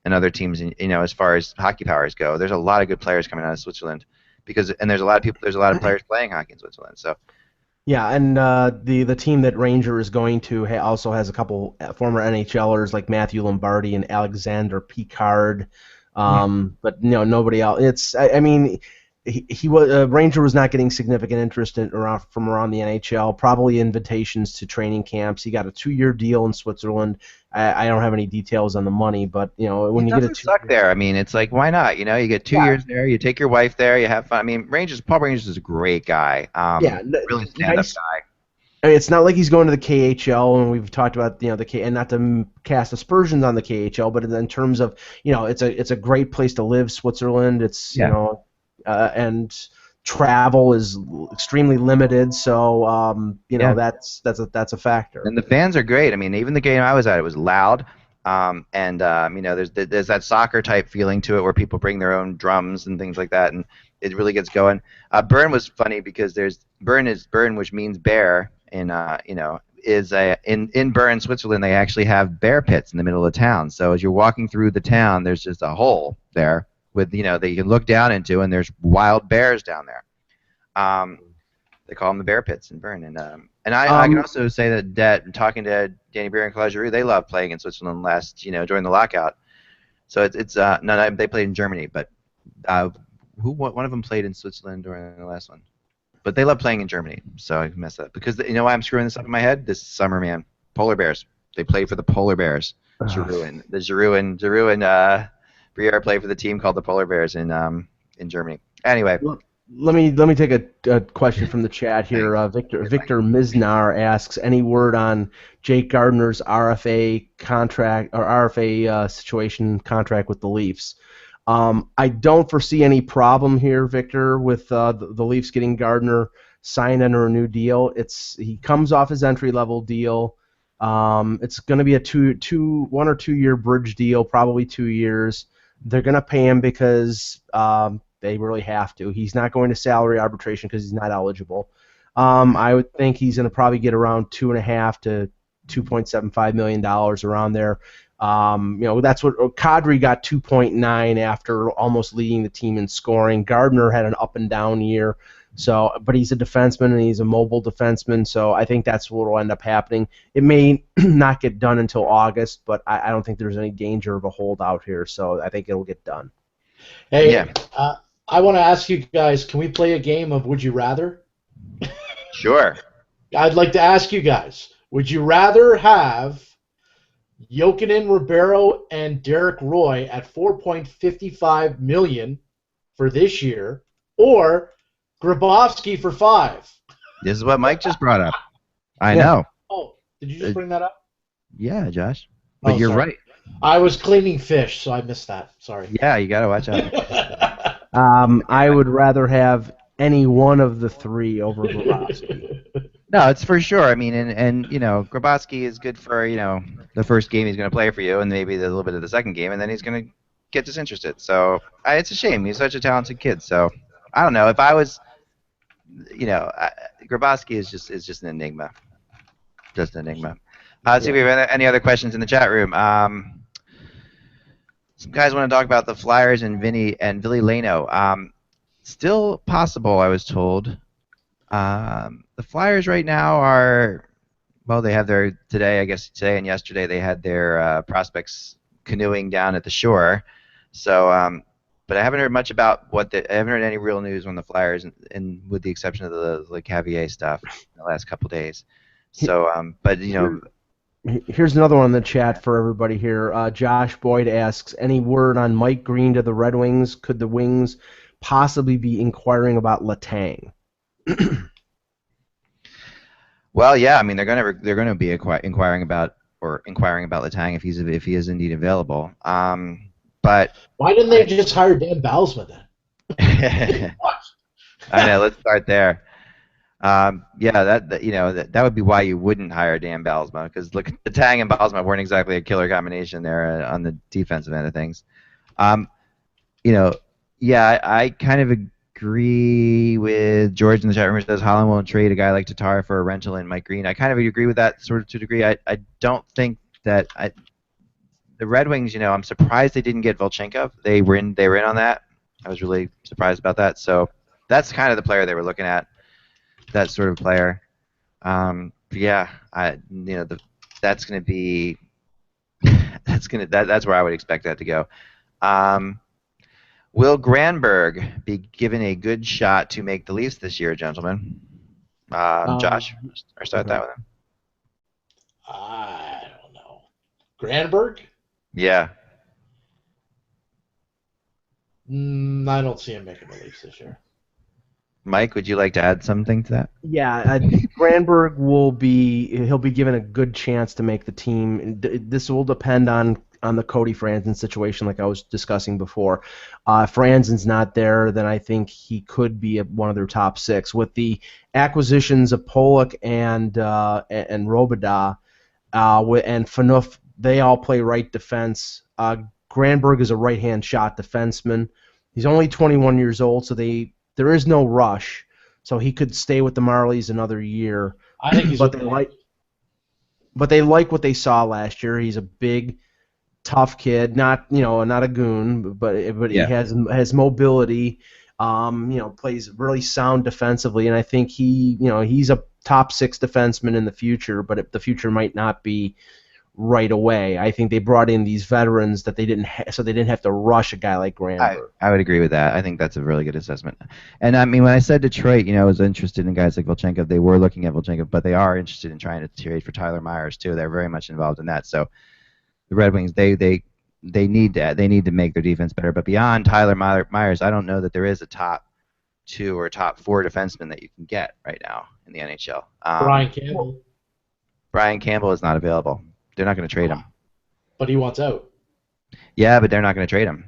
other teams. As far as hockey powers go, there's a lot of good players coming out of Switzerland and there's a lot of players playing hockey in Switzerland. So. Yeah, and the team that Ranger is going to also has a couple former NHLers like Matthew Lombardi and Alexander Picard, but nobody else. He was Ranger was not getting significant interest from around the NHL. Probably invitations to training camps. He got a 2-year deal in Switzerland. I don't have any details on the money, but when you get a suck there. I mean, it's like, why not? You get 2 years there. You take your wife there. You have fun. I mean, Paul Rangers is a great guy. Really stand-up guy. I mean, it's not like he's going to the KHL, and we've talked about and not to cast aspersions on the KHL, but in terms of it's a great place to live. Switzerland. It's and travel is extremely limited, so that's a factor. And the fans are great. I mean, even the game I was at, it was loud, and there's that soccer type feeling to it where people bring their own drums and things like that, and it really gets going. Bern was funny because Bern, which means bear, in Bern, Switzerland, they actually have bear pits in the middle of town. So as you're walking through the town, there's just a hole there with that you can look down into, and there's wild bears down there. They call them the bear pits in Bern, and I can also say that talking to Danny Beer and Claude Giroux, they love playing in Switzerland during the lockout. So they played in Germany, but one of them played in Switzerland during the last one. But they love playing in Germany, so I messed up because why I'm screwing this up in my head? This summer, man, polar bears. They play for the polar bears. Giroux and Briere play for the team called the Polar Bears in Germany. Anyway, let me take a question from the chat here. Victor Miznar asks, any word on Jake Gardiner's RFA contract or RFA situation contract with the Leafs? I don't foresee any problem here, Victor, with the Leafs getting Gardiner signed under a new deal. He comes off his entry-level deal. It's going to be a 1 or 2 year bridge deal, probably 2 years. They're going to pay him because they really have to. He's not going to salary arbitration because he's not eligible. I would think he's going to probably get around $2.5 to $2.75 million around there. That's what Kadri got 2.9 after almost leading the team in scoring. Gardiner had an up and down year. But he's a defenseman and he's a mobile defenseman, so I think that's what will end up happening. It may not get done until August, but I don't think there's any danger of a holdout here, so I think it'll get done. Hey, I want to ask you guys, can we play a game of Would You Rather? Sure. I'd like to ask you guys, would you rather have Jokinen, Ribeiro, and Derek Roy at $4.55 million for this year, or Grabowski for $5? This is what Mike just brought up. I know. Oh, did you just bring that up? Yeah, Josh. But you're right. I was cleaning fish, so I missed that. Sorry. Yeah, you got to watch out. I would rather have any one of the three over Grabowski. No, it's for sure. I mean, and Grabowski is good for, the first game he's going to play for you and maybe a little bit of the second game, and then he's going to get disinterested. So it's a shame. He's such a talented kid. So I don't know. If I was... Grabowski is just an enigma. Just an enigma. Let's see if we have any other questions in the chat room. Some guys want to talk about the Flyers and Vinny and Ville Laino. Still possible, I was told. The Flyers right now are, they have today and yesterday they had their prospects canoeing down at the shore. So, but I haven't heard much about I haven't heard any real news on the Flyers, and with the exception of the Lecavalier stuff in the last couple days. So, but here's another one in the chat for everybody here. Josh Boyd asks, any word on Mike Green to the Red Wings? Could the Wings possibly be inquiring about Letang? Well, yeah, I mean they're going to be inquiring about Letang if he is indeed available. But why didn't they just hire Dan Bylsma then? I know. Let's start there. Yeah, that would be why you wouldn't hire Dan Bylsma, because look, Letang and Bylsma weren't exactly a killer combination there on the defensive end of things. Yeah, I kind of agree with George in the chat room who says Holland won't trade a guy like Tatar for a rental in Mike Green. I kind of agree with that sort of to a degree. I don't think that the Red Wings, I'm surprised they didn't get Volchenkov. They were in on that. I was really surprised about that. So that's kind of the player they were looking at, that sort of player. Yeah, that's going to be that's where I would expect that to go. Will Granberg be given a good shot to make the Leafs this year, gentlemen? Josh, or start that with him. I don't know. Granberg? Yeah. I don't see him making the Leafs this year. Mike, would you like to add something to that? Yeah, Granberg he'll be given a good chance to make the team. This will depend on the Cody Franzen situation, like I was discussing before. If Franzen's not there, then I think he could be one of their top 6. With the acquisitions of Pollock and Robidas and Phaneuf, they all play right defense. Granberg is a right-hand shot defenseman. He's only 21 years old, so there is no rush, so he could stay with the Marlies another year. I think he's but they like what they saw last year. He's a big, tough kid, not a goon, but yeah. He has mobility. Plays really sound defensively, and I think he's a top 6 defenseman in the future. But the future might not be right away. I think they brought in these veterans that they didn't have to rush a guy like Granberg. I would agree with that. I think that's a really good assessment. And I mean, when I said Detroit, I was interested in guys like Volchenkov. They were looking at Volchenkov, but they are interested in trying to trade for Tyler Myers too. They're very much involved in that. So the Red Wings, they need to make their defense better. But beyond Tyler Myers, I don't know that there is a top 2 or top 4 defenseman that you can get right now in the NHL. Brian Campbell. Brian Campbell is not available. They're not going to trade him. But he wants out. Yeah, but they're not going to trade him.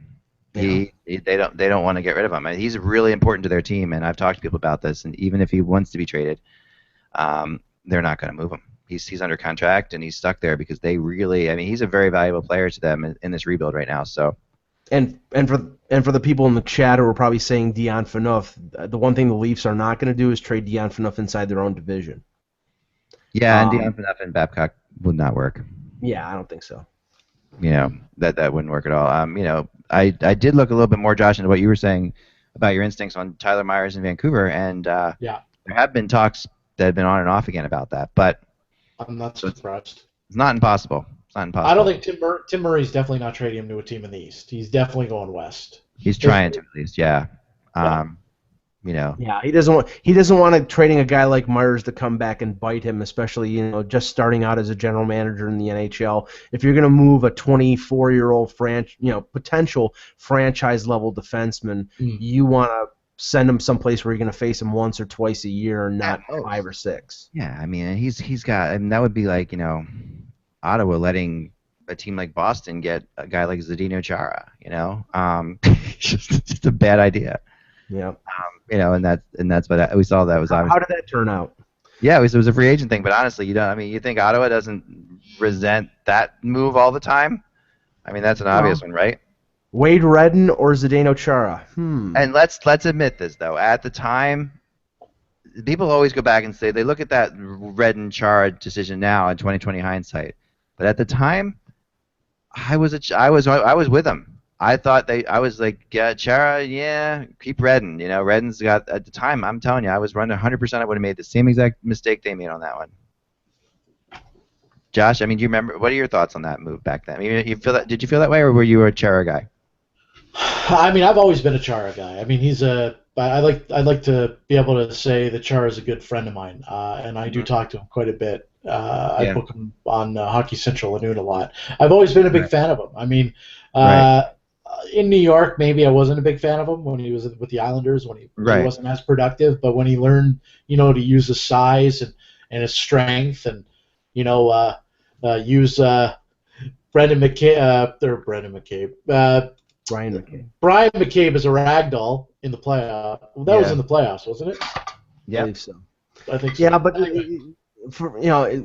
Yeah. They don't want to get rid of him. I mean, he's really important to their team, and I've talked to people about this. And even if he wants to be traded, they're not going to move him. He's under contract and he's stuck there because he's a very valuable player to them in this rebuild right now. So. And for the people in the chat who are probably saying Dion Phaneuf, the one thing the Leafs are not going to do is trade Dion Phaneuf inside their own division. Yeah, and Dion Phaneuf and Babcock would not work. Yeah, I don't think so. That wouldn't work at all. I did look a little bit more, Josh, into what you were saying about your instincts on Tyler Myers in Vancouver, and there have been talks that have been on and off again about that, but I'm not surprised. It's not impossible. It's not impossible. I don't think Tim Murray's definitely not trading him to a team in the East. He's definitely going west. He's trying to, at least, yeah. Yeah, he doesn't want trading a guy like Myers to come back and bite him, especially just starting out as a general manager in the NHL. If you're going to move a 24-year-old potential franchise level defenseman, you want to send him someplace where you're going to face him once or twice a year, and not 5 or 6. Yeah, I mean, he's got. I mean, that would be like Ottawa letting a team like Boston get a guy like Zdeno Chara. Just a bad idea. Yeah. And that's what we saw. That was obviously. How did that turn out? Yeah, it was a free agent thing, but honestly, you think Ottawa doesn't resent that move all the time? I mean, that's an obvious one, right? Wade Redden or Zdeno Chara? And let's admit this though. At the time, people always go back and say they look at that Redden Chara decision now in 2020 hindsight, but at the time, I was with them. I thought I was like, Chara, yeah, keep Redden. Redden's got, at the time, I'm telling you, I was running 100%. I would have made the same exact mistake they made on that one. Josh, I mean, do you remember, what are your thoughts on that move back then? I mean, did you feel that way, or were you a Chara guy? I mean, I've always been a Chara guy. I mean, I like to be able to say that Chara is a good friend of mine, and I do talk to him quite a bit. I book him on Hockey Central at noon a lot. I've always been a big fan of him. I mean, in New York, maybe I wasn't a big fan of him when he was with the Islanders, when he wasn't as productive. But when he learned, to use his size and his strength, and use Brendan McCabe, Brian McCabe is a ragdoll in the playoff. Well, that was in the playoffs, wasn't it? Yeah, I believe so. I think so. Yeah, but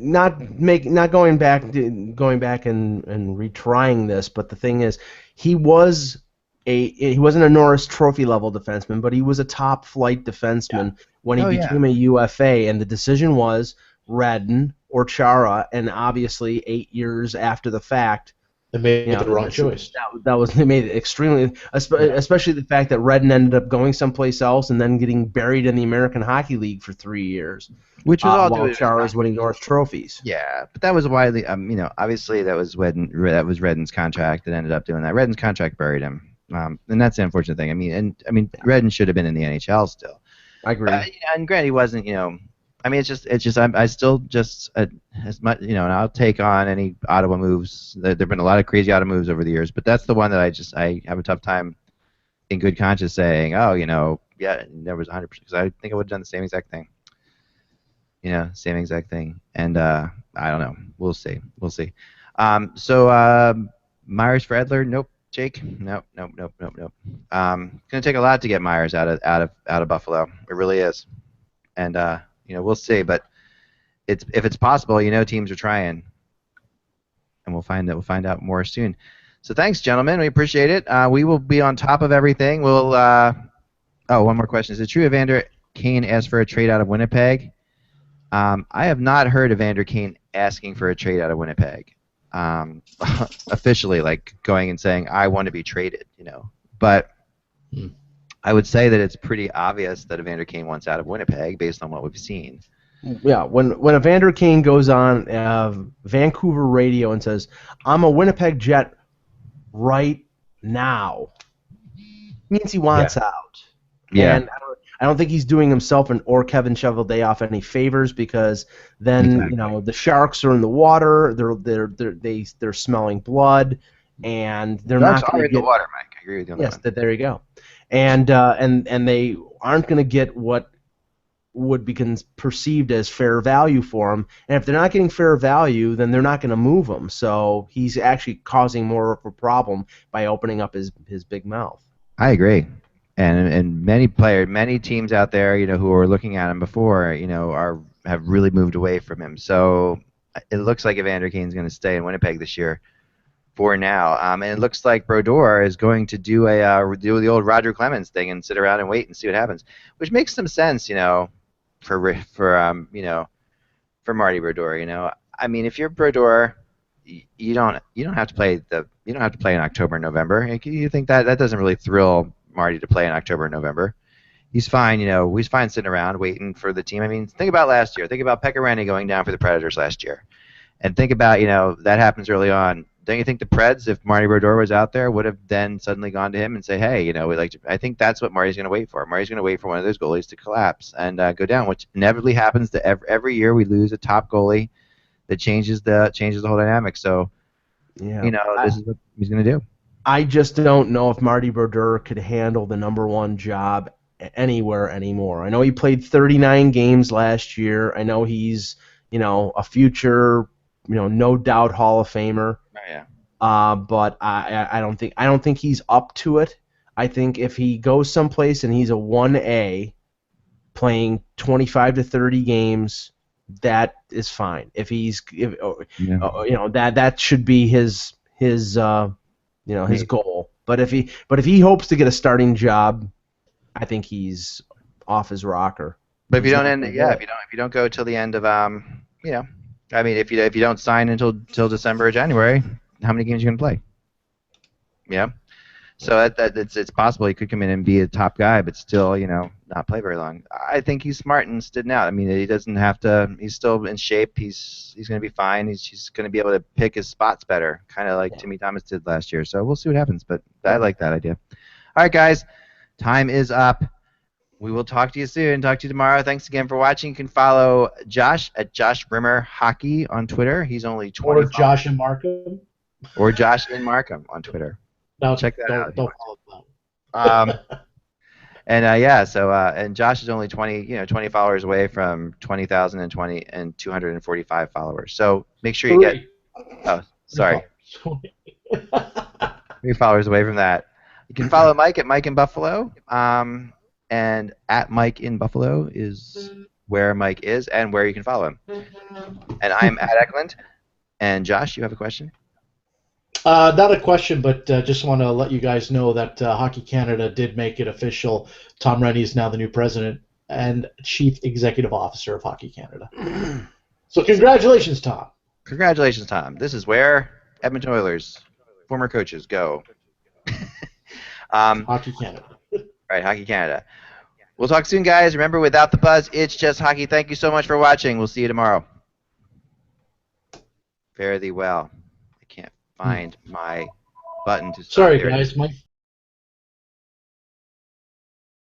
not going back and retrying this, but the thing is, he wasn't a Norris Trophy level defenseman, but he was a top flight defenseman when he became a UFA, and the decision was Redden or Chara, and obviously 8 years after the fact, they made the wrong choice. They made it extremely, especially the fact that Redden ended up going someplace else and then getting buried in the American Hockey League for 3 years, which was all while Chara was winning Norris trophies. Yeah, but that was widely, obviously that was Redden's contract that ended up doing that. Redden's contract buried him, and that's the unfortunate thing. I mean, Redden should have been in the NHL still. I agree. And granted, he wasn't. I mean, it's just I still just as much, and I'll take on any Ottawa moves. There've been a lot of crazy Ottawa moves over the years, but that's the one that I have a tough time in good conscience saying, there was 100%, because I think I would have done the same exact thing. Same exact thing, and I don't know. We'll see. So Myers for Edler? Nope. Jake? Nope. Gonna take a lot to get Myers out of Buffalo. It really is, and we'll see, but if it's possible, teams are trying, and we'll find out more soon. So thanks, gentlemen. We appreciate it. We will be on top of everything. We'll. One more question: is it true Evander Kane asked for a trade out of Winnipeg? I have not heard Evander Kane asking for a trade out of Winnipeg, officially, like going and saying I want to be traded. But. I would say that it's pretty obvious that Evander Kane wants out of Winnipeg based on what we've seen. Yeah, when Evander Kane goes on Vancouver radio and says, "I'm a Winnipeg Jet right now," means he wants out. Yeah. And I don't think he's doing himself or Kevin Cheveldayoff any favors, because then the Sharks are in the water. They're smelling blood, and they're not going to get in the water, Mike. I agree with you on that. Yes, there you go. And they aren't going to get what would be perceived as fair value for him. And if they're not getting fair value, then they're not going to move him. So he's actually causing more of a problem by opening up his big mouth. I agree. And many teams out there, who were looking at him before, have really moved away from him. So it looks like Evander Kane's going to stay in Winnipeg this year. For now, and it looks like Brodeur is going to do the old Roger Clemens thing and sit around and wait and see what happens, which makes some sense, for Marty Brodeur. I mean, if you're Brodeur, you don't have to play in October and November. You think that doesn't really thrill Marty to play in October and November. He's fine, he's fine sitting around waiting for the team. I mean, think about last year. Think about Pekka Rinne going down for the Predators last year, and think about that happens early on. Don't you think the Preds, if Marty Brodeur was out there, would have then suddenly gone to him and say, hey, we like to. I think that's what Marty's going to wait for. Marty's going to wait for one of those goalies to collapse and go down, which inevitably happens to every year we lose a top goalie that changes the whole dynamic. So, this is what he's going to do. I just don't know if Marty Brodeur could handle the number one job anywhere anymore. I know he played 39 games last year. I know he's, a future, no doubt Hall of Famer. Oh, yeah. But I don't think he's up to it. I think if he goes someplace and he's a 1A playing 25 to 30 games, that is fine. That should be his goal. But if he hopes to get a starting job, I think he's off his rocker. But if you don't go till the end of I mean, if you don't sign until December or January, how many games are you going to play? Yeah. So it's possible he could come in and be a top guy, but still, not play very long. I think he's smart and stood out. I mean, he doesn't have to. He's still in shape. He's going to be fine. He's going to be able to pick his spots better, kind of like Timmy Thomas did last year. So we'll see what happens. But I like that idea. All right, guys, time is up. We will talk to you soon. Talk to you tomorrow. Thanks again for watching. You can follow Josh at Josh Rimmer Hockey on Twitter. He's only 20. Or Josh and Markham. Or Josh and Markham on Twitter. No, check that out. Don't follow them. And Josh is only 20 followers away from 20,000 and 245 followers. So make sure you get. Oh, sorry. 3 followers away from that. You can follow Mike at Mike in Buffalo. And at Mike in Buffalo is where Mike is and where you can follow him. And I'm at Eklund. And Josh, you have a question? Not a question, but just want to let you guys know that Hockey Canada did make it official. Tom Rennie is now the new president and chief executive officer of Hockey Canada. So congratulations, Tom. Congratulations, Tom. This is where Edmonton Oilers, former coaches, go. Hockey Canada. Right, Hockey Canada. We'll talk soon, guys. Remember, without the buzz, it's just hockey. Thank you so much for watching. We'll see you tomorrow. Fare thee well. Find my button to stop. Sorry, guys.